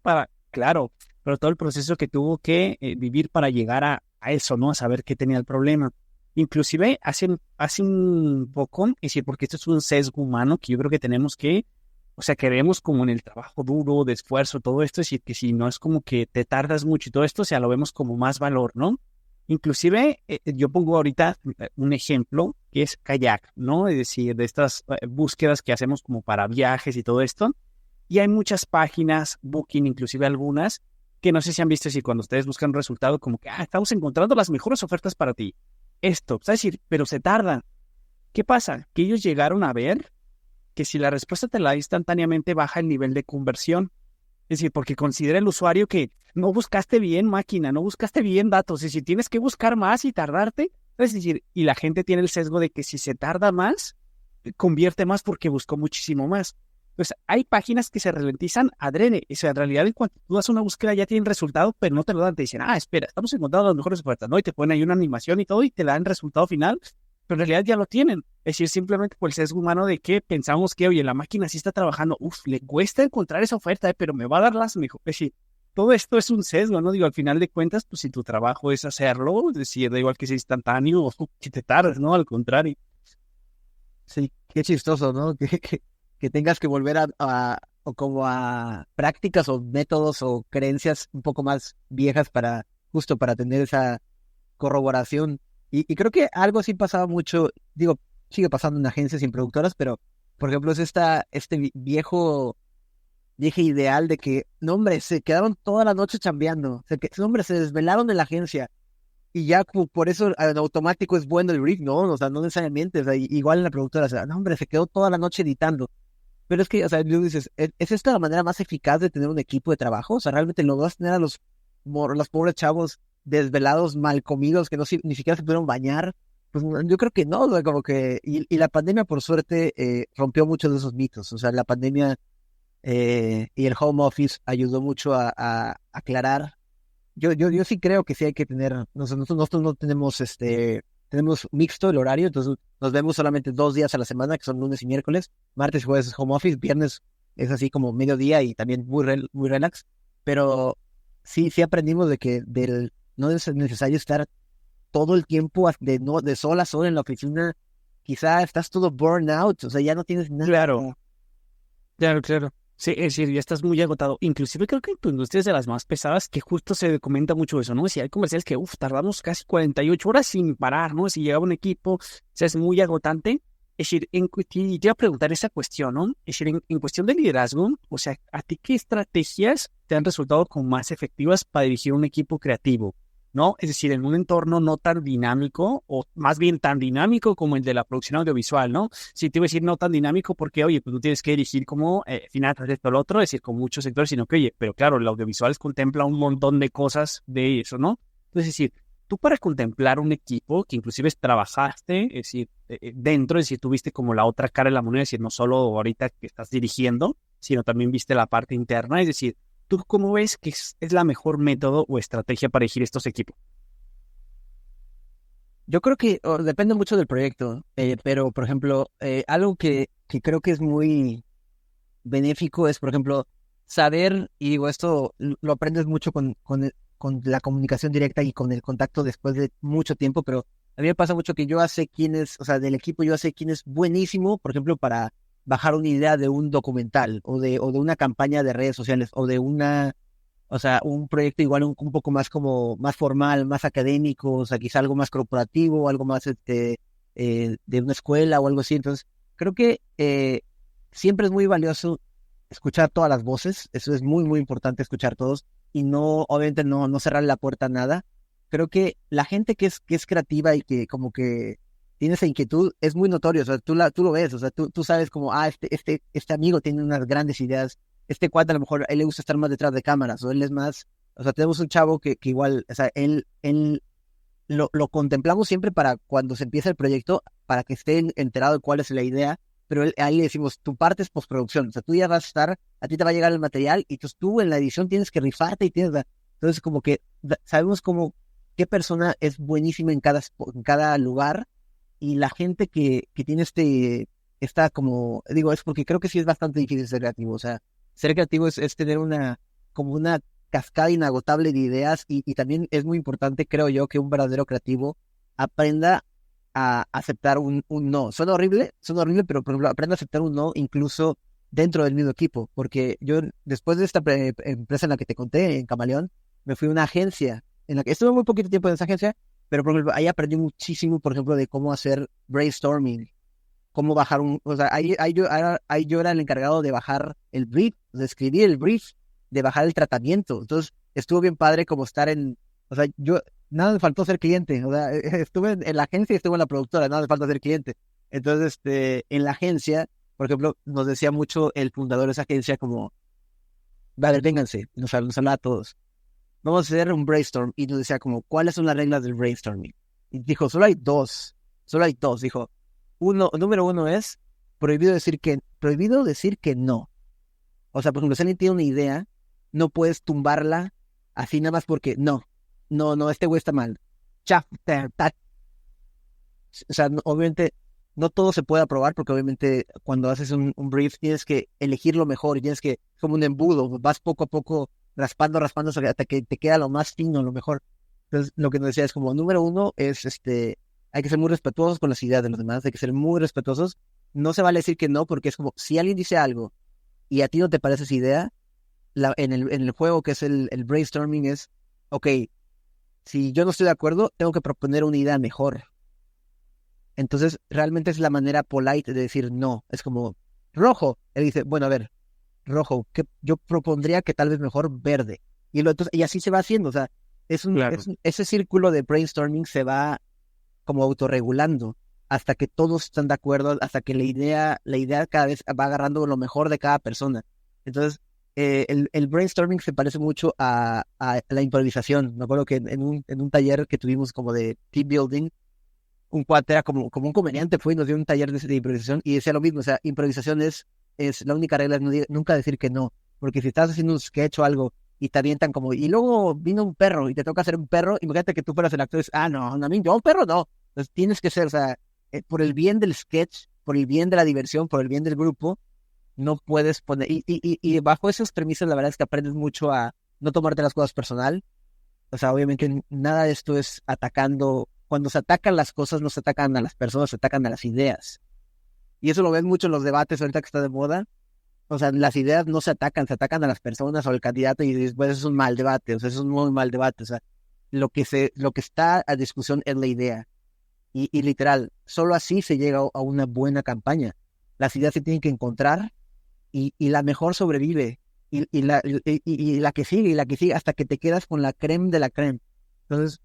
[SPEAKER 1] claro, pero todo el proceso que tuvo que vivir para llegar a eso, ¿no? A saber qué tenía el problema. Inclusive, hace un poco, es decir, porque esto es un sesgo humano que yo creo que tenemos que, o sea, que vemos como en el trabajo duro, de esfuerzo, todo esto, es decir, que si no es como que te tardas mucho y todo esto, o sea, lo vemos como más valor, ¿no? Inclusive, yo pongo ahorita un ejemplo que es Kayak, ¿no? Es decir, de estas búsquedas que hacemos como para viajes y todo esto. Y hay muchas páginas, Booking, inclusive algunas, que no sé si han visto, si cuando ustedes buscan un resultado, como que, estamos encontrando las mejores ofertas para ti. Esto, es decir, pero se tardan. ¿Qué pasa? Que ellos llegaron a ver que si la respuesta te la da instantáneamente, baja el nivel de conversión. Es decir, porque considera el usuario que no buscaste bien máquina, no buscaste bien datos, es decir, tienes que buscar más y tardarte. Es decir, y la gente tiene el sesgo de que si se tarda más, convierte más porque buscó muchísimo más. Pues hay páginas que se ralentizan adrede. O sea, en realidad, en cuanto tú das una búsqueda, ya tienen resultado, pero no te lo dan. Te dicen, espera, estamos encontrando las mejores ofertas, ¿no? Y te ponen ahí una animación y todo, y te dan el resultado final, pero en realidad ya lo tienen. Es decir, simplemente por el sesgo humano de que pensamos que, oye, la máquina sí está trabajando, le cuesta encontrar esa oferta, pero me va a dar las mejores. Es decir, todo esto es un sesgo, ¿no? Digo, al final de cuentas, pues si tu trabajo es hacerlo, es decir, da igual que sea instantáneo o que te tardes, ¿no? Al contrario.
[SPEAKER 2] Sí, qué chistoso, ¿no? Que tengas que volver o como a prácticas o métodos o creencias un poco más viejas justo para tener esa corroboración. Y creo que algo así pasaba mucho, digo, sigue pasando en agencias y en productoras, pero por ejemplo es viejo ideal de que, no hombre, se quedaron toda la noche chambeando, no, hombre, se desvelaron en la agencia. Y ya por eso en automático es bueno el brief, ¿no? O sea, no necesariamente, o sea, igual en la productora, o sea, no, hombre, se quedó toda la noche editando. Pero es que, o sea, tú dices, ¿es esta la manera más eficaz de tener un equipo de trabajo? O sea, realmente lo vas a tener a los pobres chavos desvelados, mal comidos, que ni siquiera se pudieron bañar. Pues yo creo que no, ¿no? Como que, y la pandemia, por suerte, rompió muchos de esos mitos. O sea, la pandemia y el home office ayudó mucho a aclarar. Yo sí creo que sí hay que tener, nosotros no tenemos tenemos mixto el horario, entonces nos vemos solamente 2 días a la semana, que son lunes y miércoles, martes y jueves es home office, viernes es así como mediodía y también muy relax, pero sí aprendimos de que no es necesario estar todo el tiempo de sol a sol en la oficina, quizá estás todo burnout, o sea, ya no tienes nada.
[SPEAKER 1] Claro, claro. Sí, es decir, ya estás muy agotado. Inclusive creo que en tu industria es de las más pesadas, que justo se comenta mucho eso, ¿no? Si hay comerciales que, tardamos casi 48 horas sin parar, ¿no? Si llega un equipo, o sea, es muy agotante. Es decir, y te iba a preguntar esa cuestión, ¿no? Es decir, en cuestión de liderazgo, o sea, ¿a ti qué estrategias te han resultado como más efectivas para dirigir un equipo creativo? ¿No? Es decir, en un entorno no tan dinámico, o más bien tan dinámico como el de la producción audiovisual, ¿no? Sí, te iba a decir no tan dinámico porque, oye, pues tú tienes que dirigir como finanzas, esto, lo otro, es decir, con muchos sectores, sino que, oye, pero claro, el audiovisual contempla un montón de cosas de eso, ¿no? Entonces, es decir, tú para contemplar un equipo que inclusive trabajaste, es decir, dentro, es decir, tuviste como la otra cara de la moneda, es decir, no solo ahorita que estás dirigiendo, sino también viste la parte interna, es decir, ¿tú cómo ves que es la mejor método o estrategia para dirigir estos equipos?
[SPEAKER 2] Yo creo que depende mucho del proyecto, pero por ejemplo, algo que creo que es muy benéfico es, por ejemplo, saber, y digo, esto lo aprendes mucho con la comunicación directa y con el contacto después de mucho tiempo, pero a mí me pasa mucho que yo sé quién es, o sea, del equipo yo sé quién es buenísimo, por ejemplo, para bajar una idea de un documental o de una campaña de redes sociales o de o sea, un proyecto igual un poco más como más formal, más académico, o sea, quizá algo más corporativo, algo más de una escuela o algo así. Entonces, creo que siempre es muy valioso escuchar todas las voces. Eso es muy, muy importante, escuchar todos y no, obviamente no cerrar la puerta a nada. Creo que la gente que es creativa y que como que tiene esa inquietud es muy notorio. O sea, tú lo ves, o sea, tú sabes como, este amigo tiene unas grandes ideas, este cuate a lo mejor a él le gusta estar más detrás de cámaras, o él es más, o sea, tenemos un chavo que igual, o sea, él lo contemplamos siempre para cuando se empieza el proyecto, para que esté enterado de cuál es la idea, pero ahí le decimos, tu parte es postproducción, o sea, tú ya vas a estar, a ti te va a llegar el material, y entonces tú en la edición tienes que rifarte y entonces como que sabemos como qué persona es buenísima en cada lugar, y la gente que tiene está como, digo, es porque creo que sí es bastante difícil ser creativo, o sea, ser creativo es tener como una cascada inagotable de ideas y también es muy importante, creo yo, que un verdadero creativo aprenda a aceptar un no. Suena horrible, pero por ejemplo, aprenda a aceptar un no incluso dentro del mismo equipo, porque yo después de esta empresa en la que te conté, en Camaleón, me fui a una agencia en la que estuve muy poquito tiempo en esa agencia, pero por ejemplo, ahí aprendí muchísimo, por ejemplo, de cómo hacer brainstorming, cómo bajar o sea, ahí yo era el encargado de bajar el brief, de escribir el brief, de bajar el tratamiento. Entonces, estuvo bien padre como o sea, nada me faltó ser cliente, o sea, estuve en la agencia y estuve en la productora, nada me falta ser cliente. Entonces, en la agencia, por ejemplo, nos decía mucho el fundador de esa agencia como, vale, vénganse, nos hablaba a todos. Vamos a hacer un brainstorm, y nos decía como, ¿cuáles son las reglas del brainstorming? Y dijo, solo hay dos, dijo. Número uno es prohibido decir que no. O sea, por ejemplo, si alguien tiene una idea, no puedes tumbarla así nada más porque no, este güey está mal. Chaf, o sea, obviamente no todo se puede aprobar porque obviamente cuando haces un brief tienes que elegir lo mejor y tienes que, como un embudo, vas poco a poco raspando hasta que te queda lo más fino, lo mejor. Entonces, lo que nos decía es como, número uno es, hay que ser muy respetuosos con las ideas de los demás, hay que ser muy respetuosos. No se vale decir que no, porque es como, si alguien dice algo y a ti no te parece esa idea, en el juego que es el brainstorming es, ok, si yo no estoy de acuerdo, tengo que proponer una idea mejor. Entonces, realmente es la manera polite de decir no. Es como, rojo. Él dice, bueno, a ver, rojo, que yo propondría que tal vez mejor verde. Y así se va haciendo. O sea,
[SPEAKER 1] Claro.
[SPEAKER 2] ese círculo de brainstorming se va como autorregulando hasta que todos están de acuerdo, hasta que la idea cada vez va agarrando lo mejor de cada persona. Entonces, el brainstorming se parece mucho a la improvisación. Me acuerdo que en un taller que tuvimos como de team building, un cuate era como un comediante, fue y nos dio un taller de improvisación y decía lo mismo. O sea, improvisación es la única regla, es nunca decir que no, porque si estás haciendo un sketch o algo y te avientan como, y luego vino un perro y te toca hacer un perro, imagínate que tú fueras el actor y dices, no, a mí yo un perro no. Entonces tienes que ser, o sea, por el bien del sketch, por el bien de la diversión, por el bien del grupo, no puedes poner, y bajo esas premisas la verdad es que aprendes mucho a no tomarte las cosas personal. O sea, obviamente nada de esto es atacando. Cuando se atacan las cosas, no se atacan a las personas, se atacan a las ideas. Y eso lo ves mucho en los debates ahorita que está de moda. O sea, las ideas no se atacan a las personas o al candidato y después es un mal debate, o sea, es un muy mal debate. O sea, lo que está a discusión es la idea. Y literal, solo así se llega a una buena campaña. Las ideas se tienen que encontrar y la mejor sobrevive. Y la que sigue, y la que sigue, hasta que te quedas con la creme de la creme. Entonces,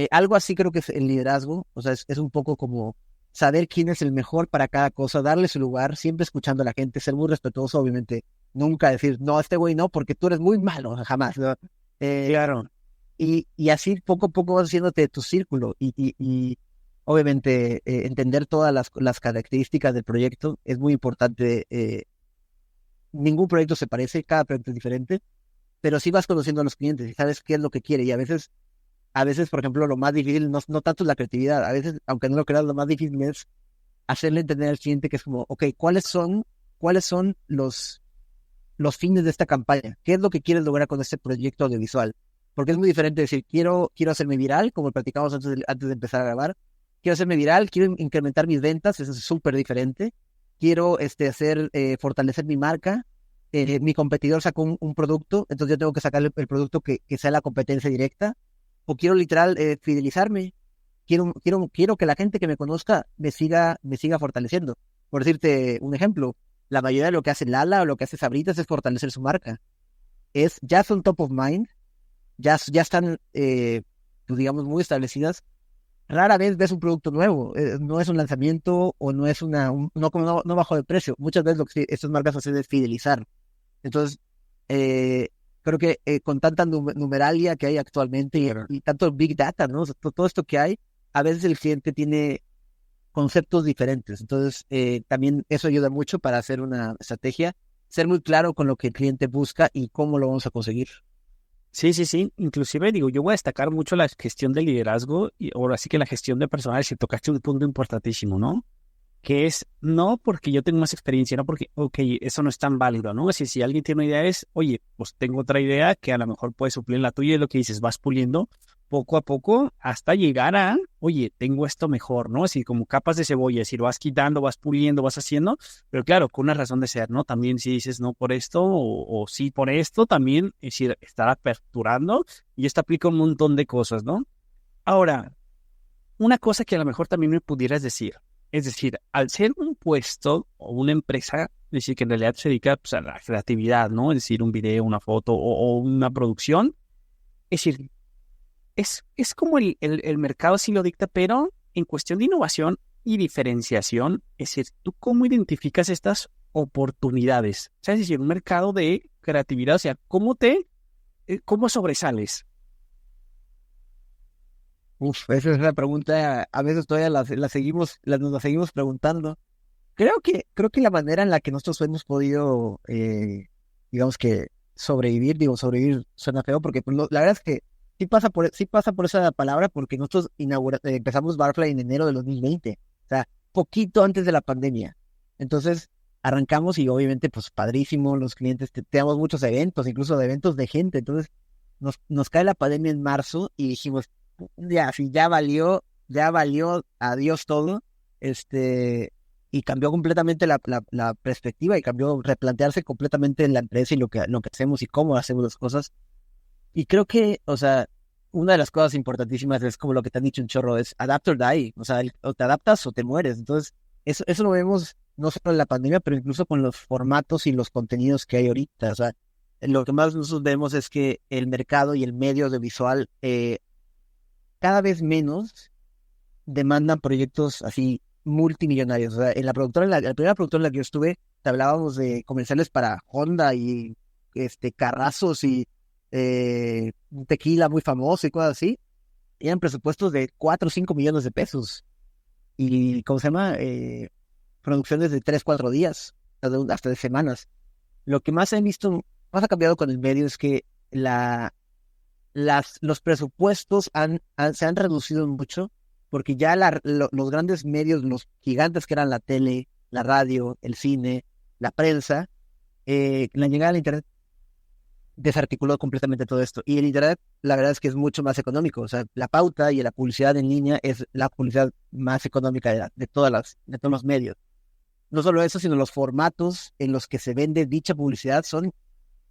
[SPEAKER 2] algo así creo que es el liderazgo. O sea, es un poco como saber quién es el mejor para cada cosa, darle su lugar, siempre escuchando a la gente, ser muy respetuoso, obviamente. Nunca decir, no, este güey no, porque tú eres muy malo, jamás, ¿no?
[SPEAKER 1] Claro.
[SPEAKER 2] Y así poco a poco vas haciéndote tu círculo y obviamente entender todas las características del proyecto es muy importante. Ningún proyecto se parece, cada proyecto es diferente, pero sí vas conociendo a los clientes y sabes qué es lo que quiere. Y a veces, por ejemplo, lo más difícil no tanto es la creatividad, a veces, aunque no lo creas, lo más difícil es hacerle entender al cliente que es como, ok, ¿cuáles son los fines de esta campaña? ¿Qué es lo que quieres lograr con este proyecto audiovisual? Porque es muy diferente decir, quiero hacerme viral, como platicamos antes de empezar a grabar, quiero hacerme viral, quiero incrementar mis ventas, eso es súper diferente, quiero fortalecer mi marca, mi competidor sacó un producto, entonces yo tengo que sacar el producto que sea la competencia directa, o quiero literal fidelizarme, quiero que la gente que me conozca me siga fortaleciendo. Por decirte un ejemplo, la mayoría de lo que hace Lala o lo que hace Sabritas es fortalecer su marca. Ya son top of mind, ya están, pues digamos, muy establecidas. Rara vez ves un producto nuevo, no es un lanzamiento o no es no bajo de precio. Muchas veces lo que estas marcas hacen es fidelizar. Entonces, creo que con tanta numeralia que hay actualmente y tanto Big Data, ¿no? O sea, todo esto que hay, a veces el cliente tiene conceptos diferentes. Entonces, también eso ayuda mucho para hacer una estrategia, ser muy claro con lo que el cliente busca y cómo lo vamos a conseguir.
[SPEAKER 1] Sí, sí, sí. Inclusive, digo, yo voy a destacar mucho la gestión de liderazgo y ahora sí que la gestión de personal, si tocaste un punto importantísimo, ¿no? Que es no porque yo tengo más experiencia, no porque, ok, eso no es tan válido, ¿no? Si alguien tiene una idea es, oye, pues tengo otra idea que a lo mejor puede suplir la tuya y lo que dices, vas puliendo poco a poco hasta llegar a, oye, tengo esto mejor, ¿no? Así como capas de cebolla, es decir, vas quitando, vas puliendo, vas haciendo, pero claro, con una razón de ser, ¿no? También si dices no por esto o sí por esto, también, es decir, estar aperturando y esto aplica un montón de cosas, ¿no? Ahora, una cosa que a lo mejor también me pudieras decir, es decir, al ser un puesto o una empresa, es decir, que en realidad se dedica pues, a la creatividad, ¿no? Es decir, un video, una foto o una producción, es decir, es como el mercado sí lo dicta, pero en cuestión de innovación y diferenciación, es decir, ¿tú cómo identificas estas oportunidades? O sea, es decir, un mercado de creatividad, o sea, ¿cómo sobresales?
[SPEAKER 2] Esa es una pregunta, a veces todavía nos la seguimos preguntando. Creo que la manera en la que nosotros hemos podido, digamos que sobrevivir suena feo, porque pues, la verdad es que sí pasa por esa palabra, porque nosotros empezamos Barfly en enero de 2020, o sea, poquito antes de la pandemia. Entonces, arrancamos y obviamente, pues padrísimo, los clientes, tenemos muchos eventos, incluso de eventos de gente. Entonces, nos cae la pandemia en marzo y dijimos, ya, sí, ya valió, adiós todo. Y cambió completamente la perspectiva y cambió replantearse completamente la empresa y lo que hacemos y cómo hacemos las cosas. Y creo que, o sea, una de las cosas importantísimas es como lo que te han dicho un chorro, es adapt or die, o sea, o te adaptas o te mueres. Entonces, eso lo vemos no solo en la pandemia, pero incluso con los formatos y los contenidos que hay ahorita. O sea, lo que más nosotros vemos es que el mercado y el medio audiovisual cada vez menos demandan proyectos así multimillonarios. O sea, la primera productora en la que yo estuve, te hablábamos de comerciales para Honda y carrazos y un tequila muy famoso y cosas así. Y eran presupuestos de 4 o 5 millones de pesos. Y, ¿cómo se llama? Producciones de 3, 4 días, hasta de semanas. Lo que más más ha cambiado con el medio es que los presupuestos se han reducido mucho porque ya los grandes medios, los gigantes que eran la tele, la radio, el cine, la prensa, la llegada al Internet desarticuló completamente todo esto. Y el Internet, la verdad es que es mucho más económico. O sea, la pauta y la publicidad en línea es la publicidad más económica de todos los medios. No solo eso, sino los formatos en los que se vende dicha publicidad son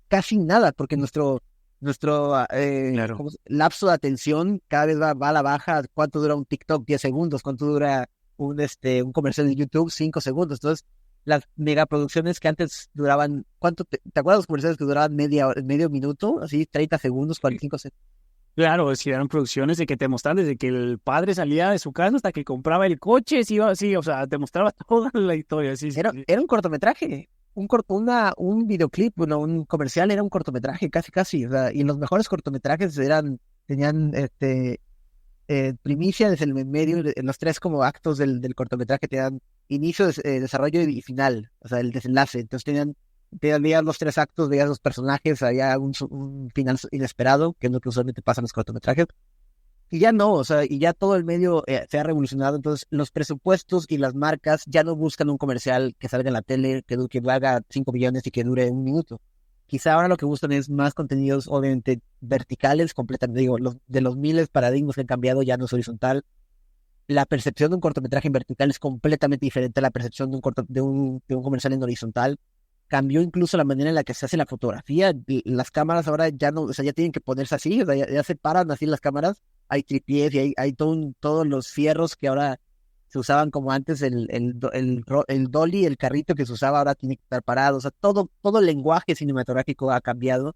[SPEAKER 2] casi nada, porque nuestro
[SPEAKER 1] Claro.
[SPEAKER 2] lapso de atención cada vez va a la baja. ¿Cuánto dura un TikTok? 10 segundos. ¿Cuánto dura un comercial de YouTube? 5 segundos. Entonces, las megaproducciones que antes duraban, ¿te acuerdas los comerciales que duraban medio minuto? Así, 30 segundos, 45 segundos.
[SPEAKER 1] Claro, si eran producciones de que te mostraban desde que el padre salía de su casa hasta que compraba el coche, sí, sí, o sea, te mostraba toda la historia, sí, sí, sí.
[SPEAKER 2] Era un cortometraje, un videoclip, bueno, un comercial era un cortometraje, casi, casi. O sea, y los mejores cortometrajes tenían primicias en el medio, en los 3 como actos del cortometraje tenían inicio, desarrollo y final, o sea, el desenlace. Entonces veías los 3 actos, veías los personajes, había un final inesperado, que es lo que usualmente pasa en los cortometrajes. Y ya no, o sea, y ya todo el medio se ha revolucionado. Entonces los presupuestos y las marcas ya no buscan un comercial que salga en la tele, que valga 5 millones y que dure 1 minuto. Quizá ahora lo que buscan es más contenidos, obviamente, verticales, completamente, digo, de los miles de paradigmas que han cambiado, ya no es horizontal. la percepción de un cortometraje en vertical es completamente diferente a la percepción de un comercial en horizontal. Cambió incluso la manera en la que se hace la fotografía. Las cámaras ahora ya no, o sea, ya tienen que ponerse así, o sea, ya se paran así las cámaras. Hay tripiés y hay todos los fierros que ahora se usaban como antes, el dolly, el carrito que se usaba ahora tiene que estar parado. O sea, todo el lenguaje cinematográfico ha cambiado.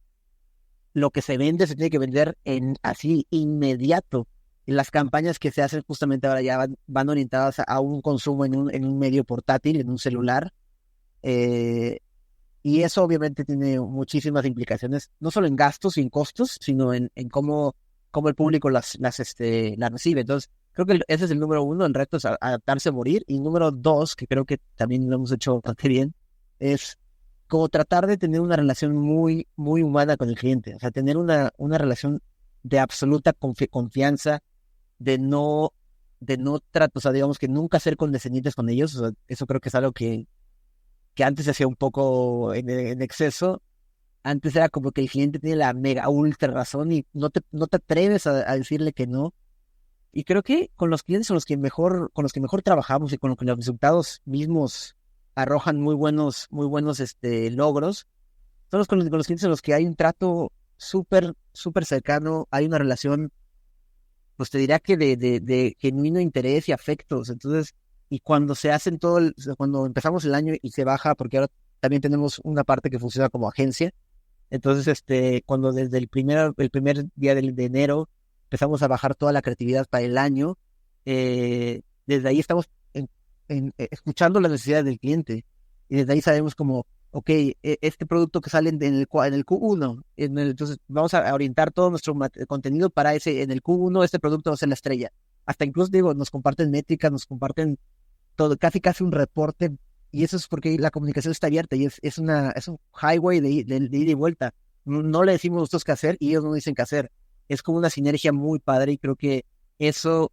[SPEAKER 2] Lo que se vende se tiene que vender en así inmediato. Y las campañas que se hacen justamente ahora ya van orientadas a un consumo en un medio portátil, en un celular. Eh, y eso obviamente tiene muchísimas implicaciones, no solo en gastos y en costos, sino en cómo el público las recibe. Entonces, creo que ese es el número uno, el reto es adaptarse a morir. Y número dos, que creo que también lo hemos hecho bastante bien, es como tratar de tener una relación muy, muy humana con el cliente. O sea, tener una relación de absoluta confianza, de no trato, o sea, digamos que nunca ser condescendientes con ellos. O sea, eso creo que es algo que antes se hacía un poco en exceso. Antes era como que el cliente tiene la mega ultra razón y no te atreves a decirle que no. Y creo que con los clientes con los que mejor trabajamos y con los que los resultados mismos arrojan muy buenos logros, son con los clientes en los que hay un trato súper, súper cercano, hay una relación, pues te diría que de genuino interés y afectos. Entonces, y cuando se hacen cuando empezamos el año y se baja, porque ahora también tenemos una parte que funciona como agencia. Entonces, cuando desde el primer día de enero empezamos a bajar toda la creatividad para el año, desde ahí estamos escuchando las necesidades del cliente. Y desde ahí sabemos como, ok, este producto que sale en el Q1, entonces vamos a orientar todo nuestro contenido para en el Q1, este producto va a ser la estrella. Hasta incluso, digo, nos comparten métricas, nos comparten todo, casi un reporte, y eso es porque la comunicación está abierta y es un highway de ida y vuelta. No le decimos nosotros qué hacer y ellos no dicen qué hacer. Es como una sinergia muy padre y creo que eso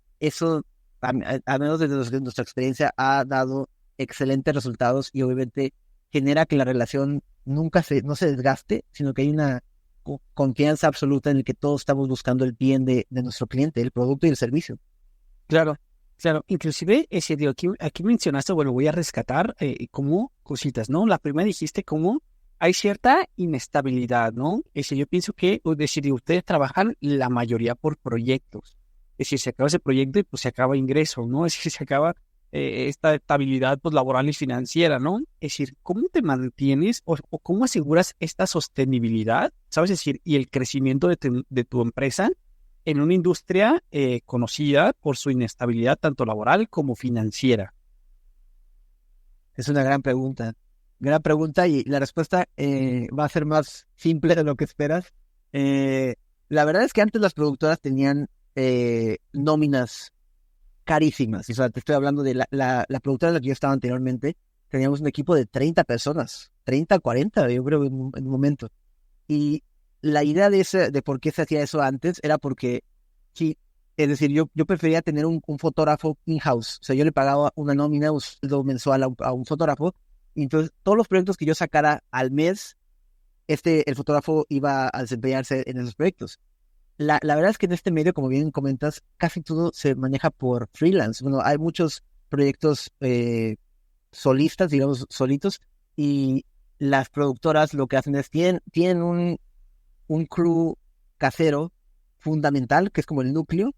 [SPEAKER 2] a menos desde nuestra experiencia, ha dado excelentes resultados y obviamente genera que la relación no se desgaste, sino que hay una confianza absoluta en el que todos estamos buscando el bien de nuestro cliente, el producto y el servicio.
[SPEAKER 1] Claro, claro. Inclusive, digo, aquí mencionaste, bueno, voy a rescatar como cositas, ¿no? La primera dijiste como hay cierta inestabilidad, ¿no? Yo pienso que, es decir, ustedes trabajan la mayoría por proyectos. Es decir, se acaba ese proyecto y pues se acaba ingreso, ¿no? Es decir, se acaba esta estabilidad pues, laboral y financiera, ¿no? Es decir, ¿cómo te mantienes o cómo aseguras esta sostenibilidad, ¿sabes? Es decir, y el crecimiento de tu empresa en una industria conocida por su inestabilidad tanto laboral como financiera?
[SPEAKER 2] Es una gran pregunta y la respuesta va a ser más simple de lo que esperas. La verdad es que antes las productoras tenían nóminas carísimas. O sea, te estoy hablando de la productora en la que yo estaba anteriormente. Teníamos un equipo de 30 personas, 30, 40, yo creo, en un momento. Y la idea de por qué se hacía eso antes era porque, sí, es decir, yo prefería tener un fotógrafo in-house. O sea, yo le pagaba una nómina, un sueldo mensual a un fotógrafo. Y entonces, todos los proyectos que yo sacara al mes, el fotógrafo iba a desempeñarse en esos proyectos. La verdad es que en este medio, como bien comentas, casi todo se maneja por freelance. Bueno, hay muchos proyectos solistas, digamos, solitos, y las productoras lo que hacen es, tienen un crew casero fundamental, que es como el núcleo,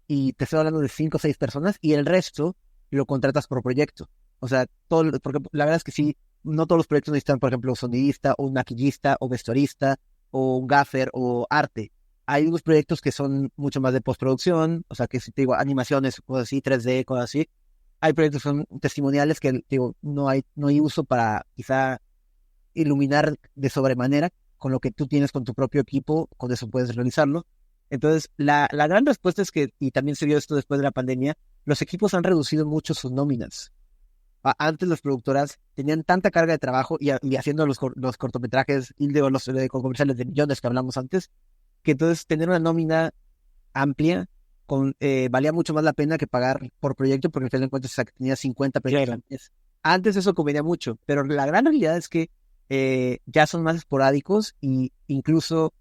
[SPEAKER 2] y te estoy hablando de 5 o 6 personas, y el resto lo contratas por proyecto. O sea, porque la verdad es que sí, no todos los proyectos necesitan, por ejemplo, sonidista, o un maquillista, o vestuarista, o un gaffer, o arte. Hay unos proyectos que son mucho más de postproducción, o sea, que si te digo, animaciones, cosas así, 3D, cosas así. Hay proyectos que son testimoniales que, digo, no hay uso para quizá iluminar de sobremanera con lo que tú tienes con tu propio equipo, con eso puedes realizarlo. Entonces, la gran respuesta es que, y también se vio esto después de la pandemia, los equipos han reducido mucho sus nóminas. Antes las productoras tenían tanta carga de trabajo y haciendo los cortometrajes y los comerciales de millones que hablamos antes, que entonces tener una nómina amplia valía mucho más la pena que pagar por proyecto, porque al final de cuentas tenía 50 proyectos al mes. Antes eso convenía mucho, pero la gran realidad es que ya son más esporádicos y incluso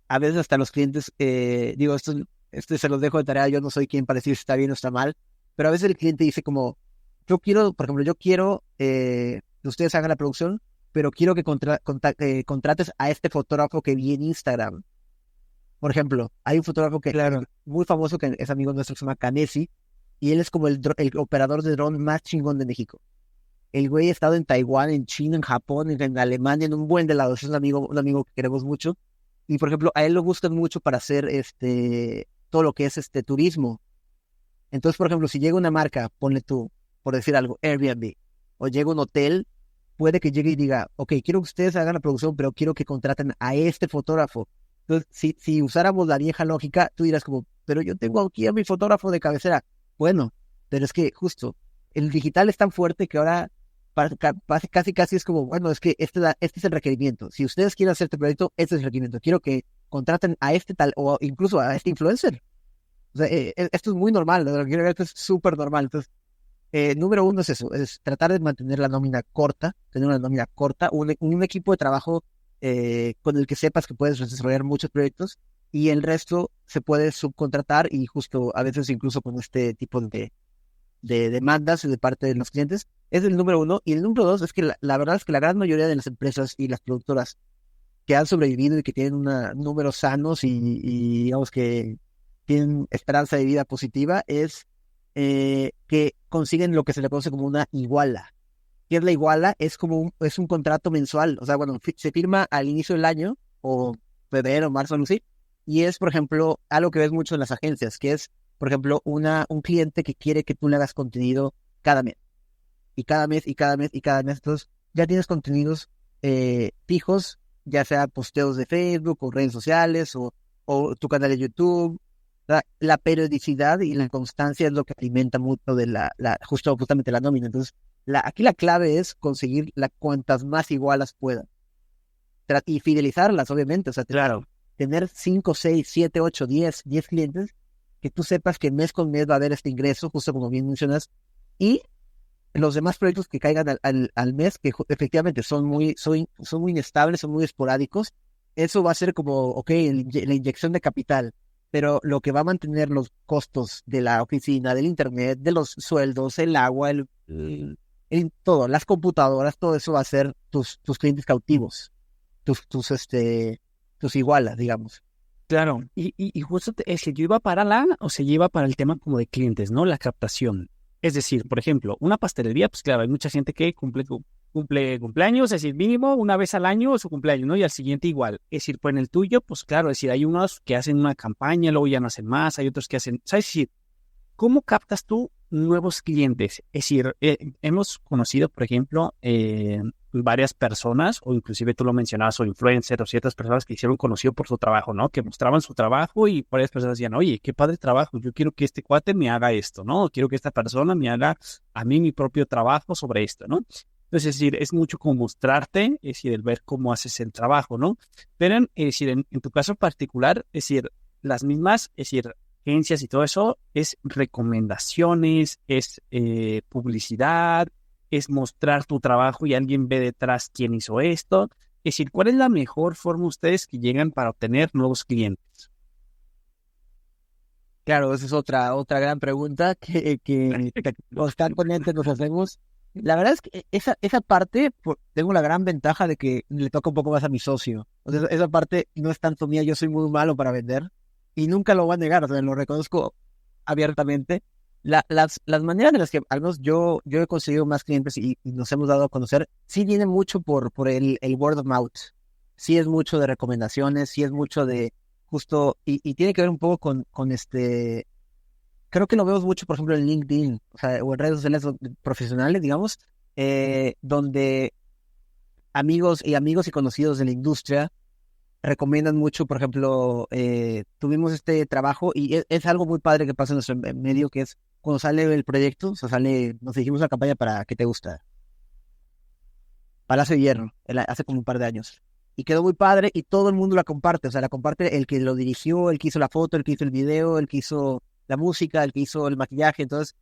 [SPEAKER 2] a veces hasta los clientes, digo, esto se los dejo de tarea, yo no soy quien para decir si está bien o está mal, pero a veces el cliente dice como, yo quiero, por ejemplo, que ustedes hagan la producción, pero quiero que contrates a este fotógrafo que vi en Instagram. Por ejemplo, hay un fotógrafo que muy famoso que es amigo nuestro que se llama Kanesi, y él es como el operador de dron más chingón de México. El güey ha estado en Taiwán, en China, en Japón, en Alemania, en un buen de lados. Es un amigo que queremos mucho. Y por ejemplo, a él lo buscan mucho para hacer todo lo que es turismo. Entonces, por ejemplo, si llega una marca, ponle tú, por decir algo, Airbnb, o llega un hotel, puede que llegue y diga, ok, quiero que ustedes hagan la producción, pero quiero que contraten a este fotógrafo. Entonces, si usáramos la vieja lógica, tú dirás como, pero yo tengo aquí a mi fotógrafo de cabecera. Bueno, pero es que justo, el digital es tan fuerte que ahora casi es como, bueno, es que este es el requerimiento. Si ustedes quieren hacer este proyecto, este es el requerimiento. Quiero que contraten a este tal, o incluso a este influencer. O sea, esto es muy normal, ¿no? Esto es súper normal. Entonces, número uno es eso, es tratar de mantener la nómina corta, tener una nómina corta, un equipo de trabajo con el que sepas que puedes desarrollar muchos proyectos, y el resto se puede subcontratar, y justo a veces incluso con este tipo de demandas de parte de los clientes. Es el número uno. Y el número dos es que la verdad es que la gran mayoría de las empresas y las productoras que han sobrevivido y que tienen números sanos y digamos que tienen esperanza de vida positiva es que consiguen lo que se le conoce como una iguala. ¿Qué es la iguala? Es un contrato mensual. O sea, bueno, se firma al inicio del año, o febrero, marzo, algo así, y es, por ejemplo, algo que ves mucho en las agencias, que es, por ejemplo, un cliente que quiere que tú le hagas contenido cada mes, y cada mes, y cada mes, y cada mes. Entonces, ya tienes contenidos fijos, ya sea posteos de Facebook, o redes sociales, o tu canal de YouTube. La periodicidad y la constancia es lo que alimenta mucho de justamente la nómina. Entonces, aquí la clave es conseguir cuantas más igualas puedan. Y fidelizarlas, obviamente. O sea, tener 5, 6, 7, 8, 10 clientes que tú sepas que mes con mes va a haber este ingreso, justo como bien mencionas, y los demás proyectos que caigan al mes, que efectivamente son muy inestables, son muy esporádicos. Eso va a ser como, ok, la inyección de capital, pero lo que va a mantener los costos de la oficina, del internet, de los sueldos, el agua, todo, las computadoras, todo eso va a ser tus clientes cautivos, tus igualas, digamos.
[SPEAKER 1] Claro, y justo es que yo iba para yo iba para el tema como de clientes, ¿no? La captación. Es decir, por ejemplo, una pastelería, pues claro, hay mucha gente que cumple cumpleaños, es decir, mínimo una vez al año su cumpleaños, ¿no? Y al siguiente igual. Es decir, pues en el tuyo, pues claro, es decir, hay unos que hacen una campaña, luego ya no hacen más, hay otros que hacen, ¿sabes? Es decir, ¿cómo captas tú nuevos clientes? Es decir, hemos conocido, por ejemplo, varias personas, o inclusive tú lo mencionabas, o influencers, o ciertas personas que hicieron conocido por su trabajo, ¿no? Que mostraban su trabajo y varias personas decían, oye, qué padre trabajo, yo quiero que este cuate me haga esto, ¿no? Quiero que esta persona me haga a mí mi propio trabajo sobre esto, ¿no? Entonces, es decir, es mucho como mostrarte, es decir, el ver cómo haces el trabajo, ¿no? Pero, es decir, en tu caso particular, es decir, las mismas, es decir, agencias y todo eso, es recomendaciones, es publicidad, es mostrar tu trabajo y alguien ve detrás quién hizo esto. Es decir, ¿cuál es la mejor forma ustedes que llegan para obtener nuevos clientes?
[SPEAKER 2] Claro, esa es otra gran pregunta que constantemente nos hacemos. La verdad es que esa parte, tengo la gran ventaja de que le toca un poco más a mi socio. O sea, esa parte no es tanto mía, yo soy muy malo para vender y nunca lo voy a negar, o sea, lo reconozco abiertamente. Las maneras en las que al menos yo he conseguido más clientes y nos hemos dado a conocer, sí viene mucho por el word of mouth. Sí es mucho de recomendaciones, sí es mucho de justo, y tiene que ver un poco con creo que lo vemos mucho, por ejemplo, en LinkedIn, o sea, o en redes sociales profesionales, digamos, donde amigos y conocidos de la industria recomiendan mucho. Por ejemplo, tuvimos este trabajo y es algo muy padre que pasa en nuestro medio, que es cuando sale el proyecto, o sea, nos dijimos una campaña para ¿qué te gusta? Palacio de Hierro, hace como un par de años. Y quedó muy padre y todo el mundo la comparte. O sea, la comparte el que lo dirigió, el que hizo la foto, el que hizo el video, el que hizo la música, el que hizo el maquillaje. Entonces,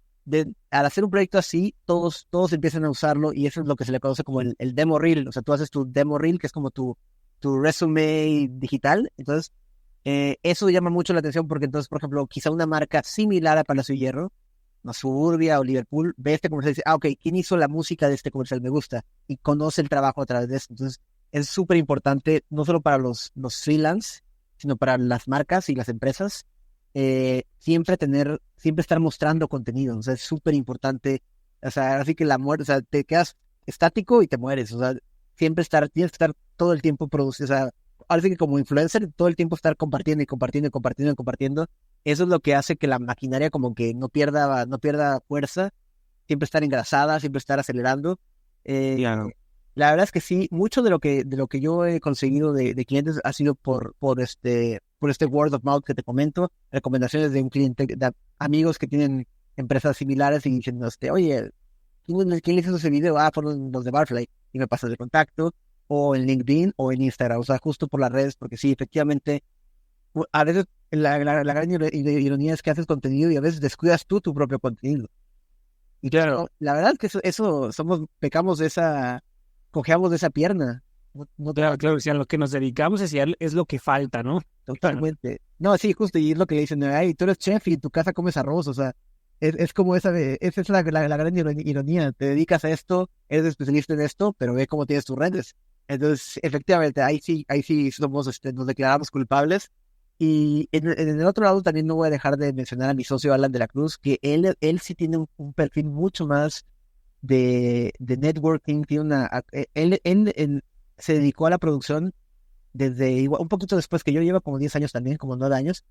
[SPEAKER 2] al hacer un proyecto así, todos empiezan a usarlo, y eso es lo que se le conoce como el demo reel. O sea, tú haces tu demo reel, que es como tu resume digital. Entonces, eso llama mucho la atención porque entonces, por ejemplo, quizá una marca similar a Palacio de Hierro a Suburbia o Liverpool, ve este comercial y dice, ok, ¿quién hizo la música de este comercial? Me gusta. Y conoce el trabajo a través de eso. Entonces, es súper importante, no solo para los freelance, sino para las marcas y las empresas, siempre estar mostrando contenido. O sea, es súper importante. O sea, así que la muerte, o sea, te quedas estático y te mueres. O sea, tienes que estar todo el tiempo produciendo. O sea, ahora sí que como influencer, todo el tiempo estar compartiendo y compartiendo y compartiendo y compartiendo. Eso es lo que hace que la maquinaria como que no pierda fuerza, siempre estar engrasada, siempre estar acelerando. Eh,
[SPEAKER 1] Claro.
[SPEAKER 2] la verdad es que sí, mucho de lo que yo he conseguido de clientes ha sido por este word of mouth que te comento, recomendaciones de un cliente, de amigos que tienen empresas similares y dicen, oye, ¿quién le hizo ese video? Ah, fueron los de Barfly, y me pasas el contacto, o en LinkedIn o en Instagram, o sea, justo por las redes, porque sí, efectivamente, a veces la gran ironía es que haces contenido y a veces descuidas tú tu propio contenido. Y
[SPEAKER 1] Claro.
[SPEAKER 2] la verdad es que eso cojeamos de esa pierna. No,
[SPEAKER 1] Claro, claro, o sea, lo que nos dedicamos es lo que falta, ¿no?
[SPEAKER 2] totalmente. No, sí, justo, y es lo que le dicen, ay, tú eres chef y en tu casa comes arroz, o sea, es como esa es la gran ironía, te dedicas a esto, eres especialista en esto, pero ve cómo tienes tus redes. Entonces, efectivamente, ahí sí nos declaramos culpables. Y en el otro lado también no voy a dejar de mencionar a mi socio Alan de la Cruz, que él sí tiene un perfil mucho más de networking, él se dedicó a la producción desde igual, un poquito después que yo, lleva como 10 años también, como 9 años,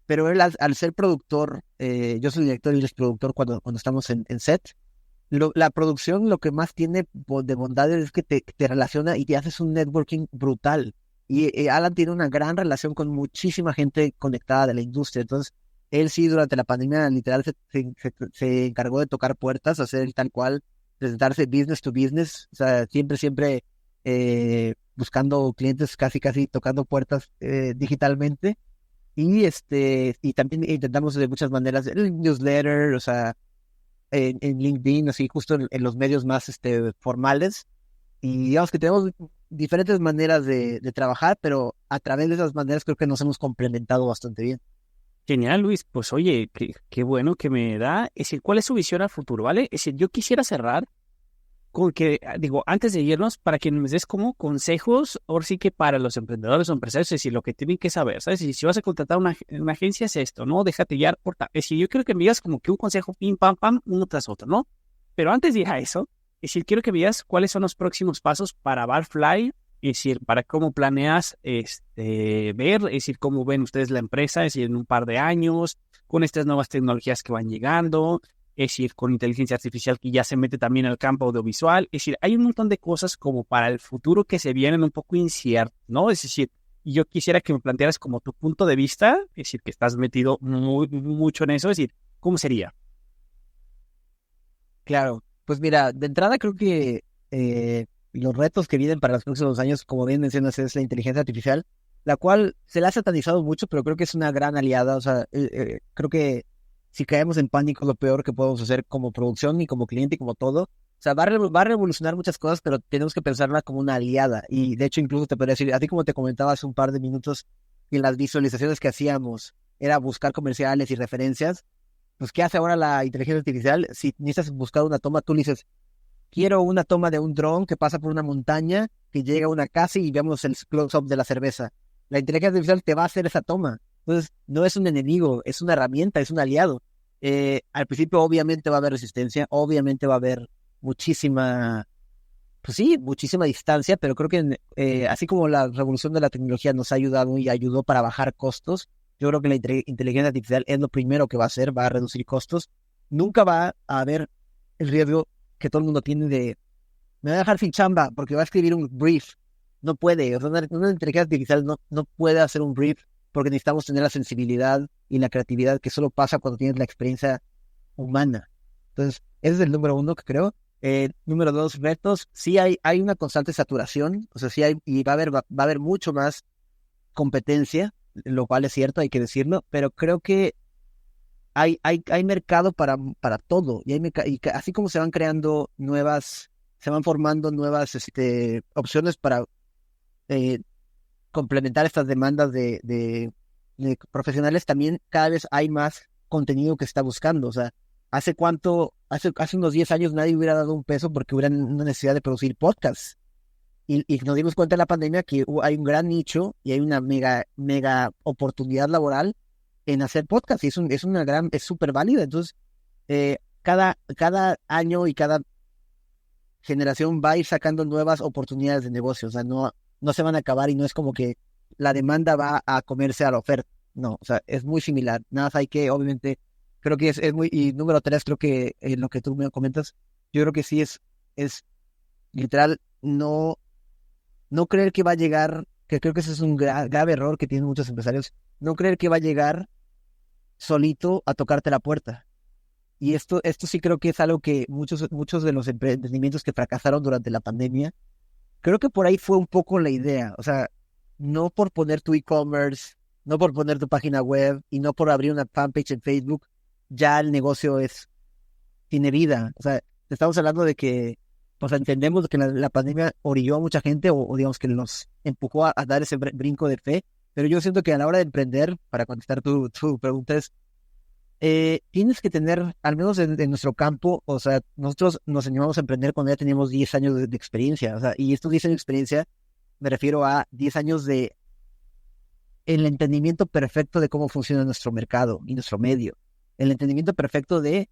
[SPEAKER 2] pero él al ser productor, yo soy director y él es productor cuando estamos en set. La producción lo que más tiene de bondades es que te relaciona y te haces un networking brutal. Y Alan tiene una gran relación con muchísima gente conectada de la industria. Entonces, él sí, durante la pandemia, literal, se encargó de tocar puertas, hacer tal cual, presentarse business to business. O sea, siempre buscando clientes, casi, casi tocando puertas digitalmente. Y también intentamos de muchas maneras el newsletter, o sea, en LinkedIn, así justo en los medios más formales. Y digamos que tenemos diferentes maneras de trabajar, pero a través de esas maneras creo que nos hemos complementado bastante bien.
[SPEAKER 1] Genial, Luis. Pues oye, qué bueno que me da. Es decir, ¿cuál es su visión a futuro, vale? Es decir, yo quisiera cerrar con que, digo, antes de irnos, para que me des como consejos, ahora sí que para los emprendedores o empresarios, es decir, lo que tienen que saber, ¿sabes? Y si vas a contratar una agencia, es esto, ¿no? Déjate guiar por tal. Es decir, yo quiero que me digas como que un consejo, pim, pam, pam, uno tras otro, ¿no? Pero antes de ir a eso, es decir, quiero que me digas cuáles son los próximos pasos para Barfly, es decir, para cómo planeas ver, es decir, cómo ven ustedes la empresa, es decir, en un par de años, con estas nuevas tecnologías que van llegando, es decir, con inteligencia artificial que ya se mete también al campo audiovisual. Es decir, hay un montón de cosas como para el futuro que se vienen un poco inciertas, ¿no? Es decir, y yo quisiera que me plantearas como tu punto de vista, es decir, que estás metido mucho en eso, es decir, ¿cómo sería?
[SPEAKER 2] Claro, pues mira, de entrada creo que los retos que vienen para los próximos años, como bien mencionas, es la inteligencia artificial, la cual se la ha satanizado mucho, pero creo que es una gran aliada. O sea, creo que si caemos en pánico, lo peor que podemos hacer como producción y como cliente y como todo. O sea, va a revolucionar muchas cosas, pero tenemos que pensarla como una aliada. Y de hecho, incluso te podría decir, así como te comentaba hace un par de minutos, que las visualizaciones que hacíamos era buscar comerciales y referencias. Pues, ¿qué hace ahora la inteligencia artificial? Si necesitas buscar una toma, tú le dices, quiero una toma de un dron que pasa por una montaña, que llega a una casa y vemos el close-up de la cerveza. La inteligencia artificial te va a hacer esa toma. Entonces, no es un enemigo, es una herramienta, es un aliado. Al principio, obviamente, va a haber resistencia, obviamente va a haber muchísima, pues sí, muchísima distancia, pero creo que así como la revolución de la tecnología nos ha ayudado y ayudó para bajar costos, yo creo que la inteligencia artificial es lo primero que va a hacer, va a reducir costos. Nunca va a haber el riesgo que todo el mundo tiene de, me va a dejar sin chamba porque va a escribir un brief. No puede, o sea, una inteligencia artificial no puede hacer un brief porque necesitamos tener la sensibilidad y la creatividad que solo pasa cuando tienes la experiencia humana. Entonces, ese es el número uno que creo. Número dos, retos. Sí hay una constante saturación, o sea, sí hay, y va a haber mucho más competencia, lo cual es cierto, hay que decirlo, pero creo que hay mercado para todo, y así como se van creando se van formando nuevas opciones para eh, complementar estas demandas de profesionales, también cada vez hay más contenido que se está buscando. O sea, hace unos 10 años nadie hubiera dado un peso porque hubiera una necesidad de producir podcasts. Y nos dimos cuenta en la pandemia que hay un gran nicho y hay una mega oportunidad laboral en hacer podcasts. Y es súper válida. Entonces, cada año y cada generación va a ir sacando nuevas oportunidades de negocio. O sea, no se van a acabar y no es como que la demanda va a comerse a la oferta. No, o sea, es muy similar. Nada más hay que, obviamente, creo que es muy... Y número 3, creo que lo que tú me comentas, yo creo que sí es literal, no creer que va a llegar, que creo que ese es un grave error que tienen muchos empresarios, no creer que va a llegar solito a tocarte la puerta. Y esto sí creo que es algo que muchos de los emprendimientos que fracasaron durante la pandemia, creo que por ahí fue un poco la idea. O sea, no por poner tu e-commerce, no por poner tu página web y no por abrir una fanpage en Facebook, ya el negocio tiene vida. O sea, estamos hablando de que, pues entendemos que la pandemia orilló a mucha gente o digamos que nos empujó a dar ese brinco de fe, pero yo siento que a la hora de emprender, para contestar tu pregunta, tienes que tener, al menos en nuestro campo, o sea, nosotros nos animamos a emprender cuando ya teníamos 10 años de experiencia, o sea, y estos 10 años de experiencia me refiero a 10 años de el entendimiento perfecto de cómo funciona nuestro mercado y nuestro medio, el entendimiento perfecto de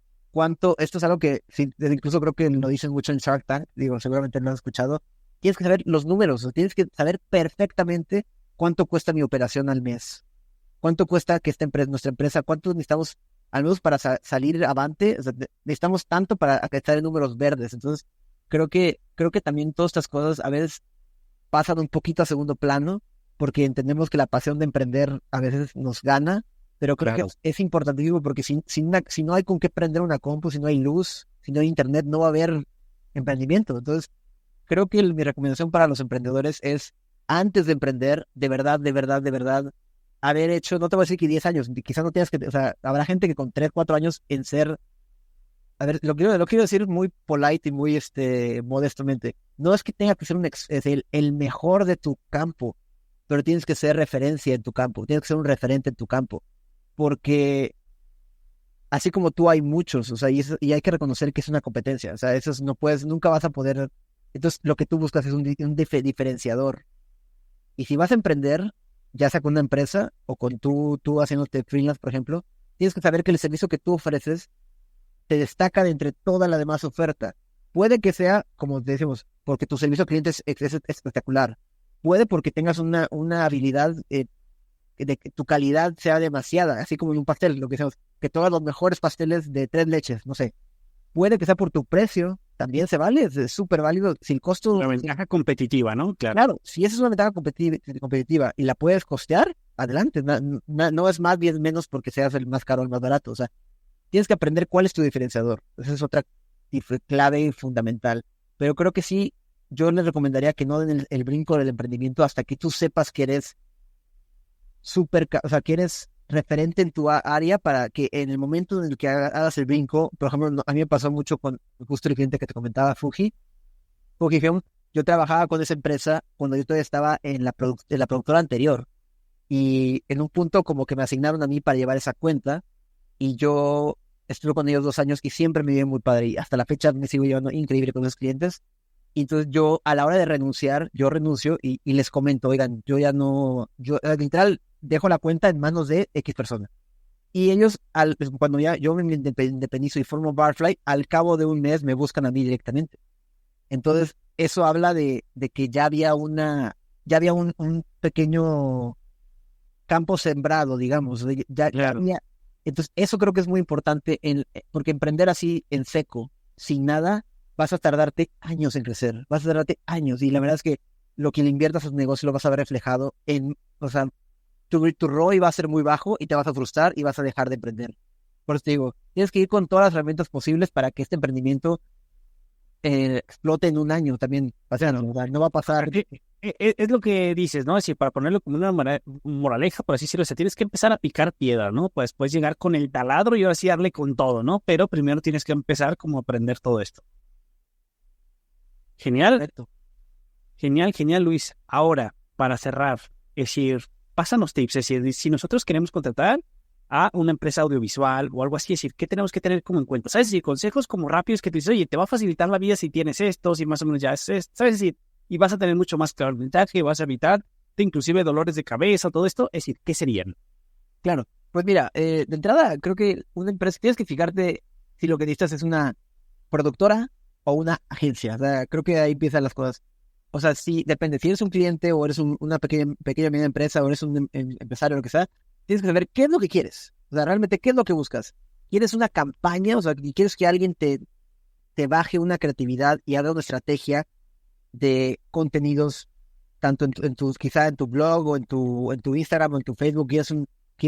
[SPEAKER 2] esto es algo que incluso creo que lo dicen mucho en Shark Tank, digo, seguramente lo has escuchado, tienes que saber los números, tienes que saber perfectamente cuánto cuesta mi operación al mes, cuánto cuesta que nuestra empresa, cuánto necesitamos al menos para salir avante, o sea, necesitamos tanto para estar en números verdes. Entonces, creo que también todas estas cosas a veces pasan un poquito a segundo plano, porque entendemos que la pasión de emprender a veces nos gana, pero creo que es importantísimo porque si no hay con qué prender una compu, si no hay luz, si no hay internet, no va a haber emprendimiento. Entonces, creo que mi recomendación para los emprendedores es, antes de emprender, de verdad, haber hecho, no te voy a decir que 10 años, quizás no tengas que, o sea, habrá gente que con 3, 4 años en ser, a ver, lo quiero decir muy polite y muy modestamente, no es que tenga que ser el mejor de tu campo, pero tienes que ser referencia en tu campo, tienes que ser un referente en tu campo, porque así como tú hay muchos, o sea, y hay que reconocer que es una competencia, o sea, nunca vas a poder, entonces lo que tú buscas es un diferenciador, y si vas a emprender, ya sea con una empresa o con tú haciéndote freelance, por ejemplo, tienes que saber que el servicio que tú ofreces te destaca de entre toda la demás oferta. Puede que sea, como decimos, porque tu servicio al cliente es espectacular. Puede porque tengas una habilidad de que tu calidad sea demasiada, así como en un pastel, lo que decimos, que todos los mejores pasteles de 3 leches, no sé. Puede que sea por tu precio, también se vale, es súper válido. Si el costo...
[SPEAKER 1] La ventaja competitiva, ¿no?
[SPEAKER 2] Claro, si esa es una ventaja competitiva y la puedes costear, adelante. No es más bien menos porque seas el más caro o el más barato. O sea, tienes que aprender cuál es tu diferenciador. Esa es otra clave fundamental. Pero creo que sí, yo les recomendaría que no den el brinco del emprendimiento hasta que tú sepas que eres o sea, que eres referente en tu área para que en el momento en el que hagas el brinco, por ejemplo, a mí me pasó mucho con justo el cliente que te comentaba, Fujifilm. Yo trabajaba con esa empresa cuando yo todavía estaba en la productora anterior y en un punto como que me asignaron a mí para llevar esa cuenta y yo estuve con ellos 2 años y siempre me dio muy padre y hasta la fecha me sigo llevando increíble con los clientes. Y entonces yo a la hora de renunciar, yo renuncio y les comento, oigan, yo ya no, yo literal dejo la cuenta en manos de X persona. Y ellos, cuando ya yo me independizo y formo Barfly, al cabo de un mes me buscan a mí directamente. Entonces, eso habla de que ya había un pequeño campo sembrado, digamos.
[SPEAKER 1] Claro.
[SPEAKER 2] Entonces, eso creo que es muy importante, porque emprender así en seco, sin nada, vas a tardarte años en crecer, vas a tardarte años. Y la verdad es que lo que le inviertas a tu negocio lo vas a ver reflejado o sea, tu ROI va a ser muy bajo y te vas a frustrar y vas a dejar de emprender. Por eso te digo, tienes que ir con todas las herramientas posibles para que este emprendimiento explote en un año también. O sea, no va a pasar.
[SPEAKER 1] Es lo que dices, ¿no? Es decir, para ponerlo como una moraleja, por así decirlo, o sea, tienes que empezar a picar piedra, ¿no? Pues después llegar con el taladro y ahora sí darle con todo, ¿no? Pero primero tienes que empezar como a aprender todo esto. Genial.
[SPEAKER 2] Perfecto.
[SPEAKER 1] Genial, Luis. Ahora, para cerrar, es decir, pásanos tips. Es decir, si nosotros queremos contratar a una empresa audiovisual o algo así. Es decir, ¿qué tenemos que tener como en cuenta? ¿Sabes? Y consejos como rápidos que te dicen, oye, te va a facilitar la vida si tienes esto, si más o menos ya es esto, ¿sabes? Es decir, y vas a tener mucho más claro el mensaje, vas a evitar inclusive dolores de cabeza, todo esto. Es decir, ¿qué serían?
[SPEAKER 2] Claro, pues mira, de entrada creo que una empresa, tienes que fijarte si lo que necesitas es una productora o una agencia. O sea, creo que ahí empiezan las cosas. O sea, sí, depende. Si eres un cliente o eres una pequeña media empresa o eres un empresario o lo que sea, tienes que saber qué es lo que quieres. O sea, realmente qué es lo que buscas. ¿Quieres una campaña? O sea, ¿quieres que alguien te baje una creatividad y haga una estrategia de contenidos, tanto quizá en tu blog o en tu Instagram o en tu Facebook? ¿Quieres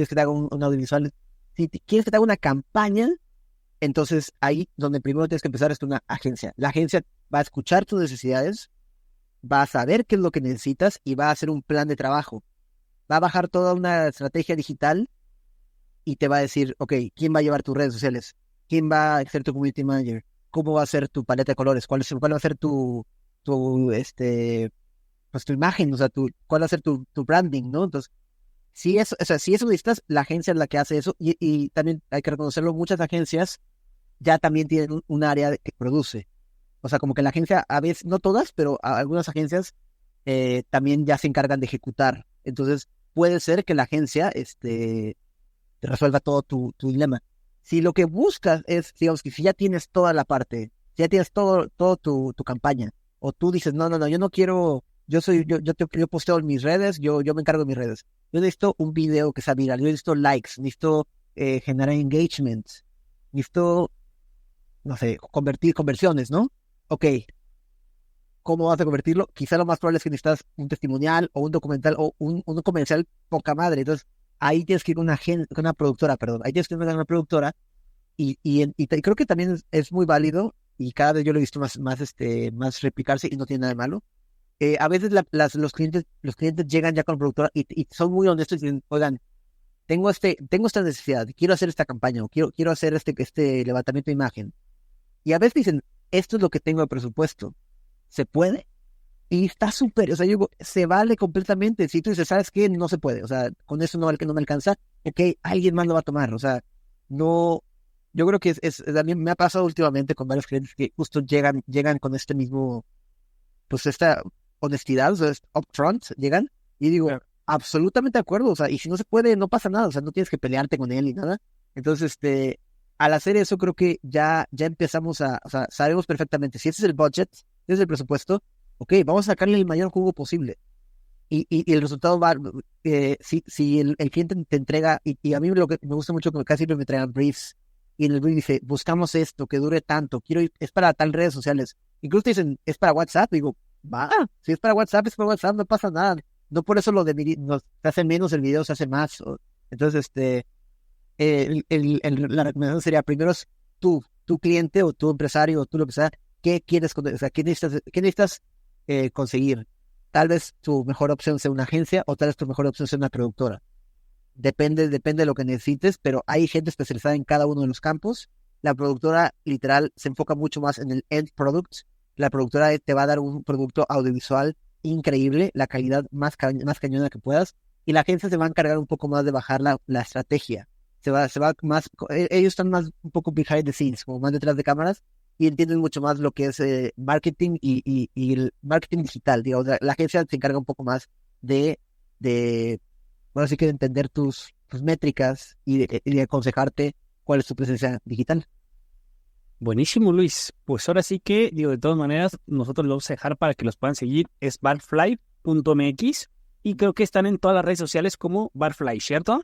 [SPEAKER 2] que te haga un audiovisual? Si quieres que te haga una campaña, entonces ahí donde primero tienes que empezar es una agencia. La agencia va a escuchar tus necesidades, va a saber qué es lo que necesitas y va a hacer un plan de trabajo. Va a bajar toda una estrategia digital y te va a decir, ok, ¿quién va a llevar tus redes sociales? ¿Quién va a ser tu community manager? ¿Cómo va a ser tu paleta de colores? ¿Cuál va a ser pues tu imagen? O sea, ¿cuál va a ser tu branding, ¿no? Entonces, si eso necesitas, la agencia es la que hace eso y también hay que reconocerlo, muchas agencias ya también tienen un área que produce. O sea, como que la agencia, a veces, no todas, pero algunas agencias también ya se encargan de ejecutar. Entonces, puede ser que la agencia te resuelva todo tu dilema. Si lo que buscas es, digamos, que si ya tienes toda la parte, si ya tienes todo tu campaña, o tú dices, no, yo no quiero, yo posteo en mis redes, yo me encargo de mis redes. Yo necesito un video que sea viral, yo necesito likes, necesito generar engagement, necesito, no sé, conversiones, ¿no? Ok, ¿cómo vas a convertirlo? Quizá lo más probable es que necesitas un testimonial o un documental o un comercial poca madre. Entonces, ahí tienes que ir con una productora, perdón. Ahí tienes que ir con una productora y creo que también es muy válido y cada vez yo lo he visto más replicarse y no tiene nada de malo. A veces los clientes llegan ya con productora y son muy honestos y dicen, oigan, tengo esta necesidad, quiero hacer esta campaña o quiero hacer este levantamiento de imagen. Y a veces dicen, esto es lo que tengo de presupuesto. ¿Se puede? Y está súper, o sea, yo digo, se vale completamente. Si tú dices, ¿sabes qué? No se puede, o sea, con eso no me alcanza, ok, alguien más lo va a tomar, o sea, no, yo creo que a mí me ha pasado últimamente con varios clientes que justo llegan con este mismo, pues esta honestidad, o sea, upfront, llegan, y digo,
[SPEAKER 1] Claro.
[SPEAKER 2] absolutamente de acuerdo, o sea, y si no se puede, no pasa nada, o sea, no tienes que pelearte con él ni nada. Entonces, al hacer eso, creo que ya empezamos o sea, sabemos perfectamente, si ese es el budget, ese es el presupuesto, ok, vamos a sacarle el mayor jugo posible. Y el resultado va, si el cliente te entrega, y a mí lo que me gusta mucho que casi siempre me traigan briefs, y en el brief dice, buscamos esto, que dure tanto, es para tal redes sociales. Incluso te dicen, es para WhatsApp, digo, va, si es para WhatsApp, es para WhatsApp, no pasa nada. No por eso se hace menos el video, se hace más. Entonces, la recomendación sería, primero es tu cliente o tu empresario o tú lo que sea, ¿qué quieres, o sea, qué necesitas conseguir? Tal vez tu mejor opción sea una agencia o tal vez tu mejor opción sea una productora. Depende de lo que necesites, pero hay gente especializada en cada uno de los campos. La productora literal se enfoca mucho más en el end product. La productora te va a dar un producto audiovisual increíble, la calidad más cañona que puedas, y la agencia se va a encargar un poco más de bajar la estrategia. Se va más, ellos están más un poco behind the scenes, como más detrás de cámaras, y entienden mucho más lo que es marketing y el marketing digital. Digamos, la agencia se encarga un poco más de bueno, sí que de entender tus métricas y de aconsejarte cuál es tu presencia digital.
[SPEAKER 1] Buenísimo, Luis. Pues ahora sí que, digo, de todas maneras, nosotros los vamos a dejar para que los puedan seguir. Es barfly.mx y creo que están en todas las redes sociales como Barfly, ¿cierto?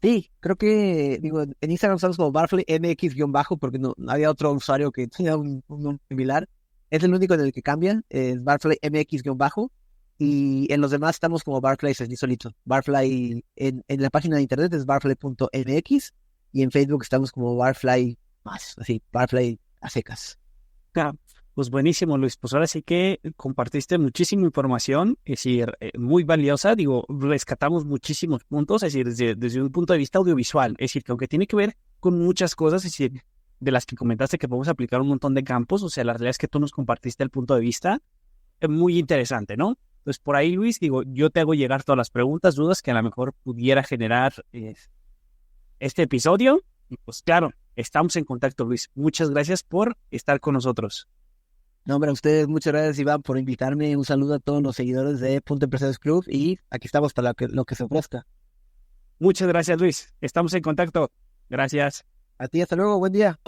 [SPEAKER 2] Sí, creo que, digo, en Instagram estamos como Barfly MX-bajo porque no había otro usuario que tenga un nombre similar. Es el único en el que cambia, es Barfly MX-bajo. Y en los demás estamos como Barfly así solito. Barfly en la página de internet es barfly.mx y en Facebook estamos como Barfly más, así, Barfly a secas.
[SPEAKER 1] Ah, pues buenísimo, Luis. Pues ahora sí que compartiste muchísima información, es decir, muy valiosa. Digo, rescatamos muchísimos puntos, es decir, desde un punto de vista audiovisual. Es decir, que aunque tiene que ver con muchas cosas, es decir, de las que comentaste que podemos aplicar un montón de campos, o sea, la realidad es que tú nos compartiste el punto de vista muy interesante, ¿no? Entonces, por ahí, Luis, digo, yo te hago llegar todas las preguntas, dudas que a lo mejor pudiera generar este episodio. Y pues claro, estamos en contacto, Luis. Muchas gracias por estar con nosotros.
[SPEAKER 2] No, hombre, a ustedes, muchas gracias, Iván, por invitarme. Un saludo a todos los seguidores de Punto Empresarios Club y aquí estamos para lo que se ofrezca.
[SPEAKER 1] Muchas gracias, Luis. Estamos en contacto. Gracias.
[SPEAKER 2] A ti, hasta luego, buen día.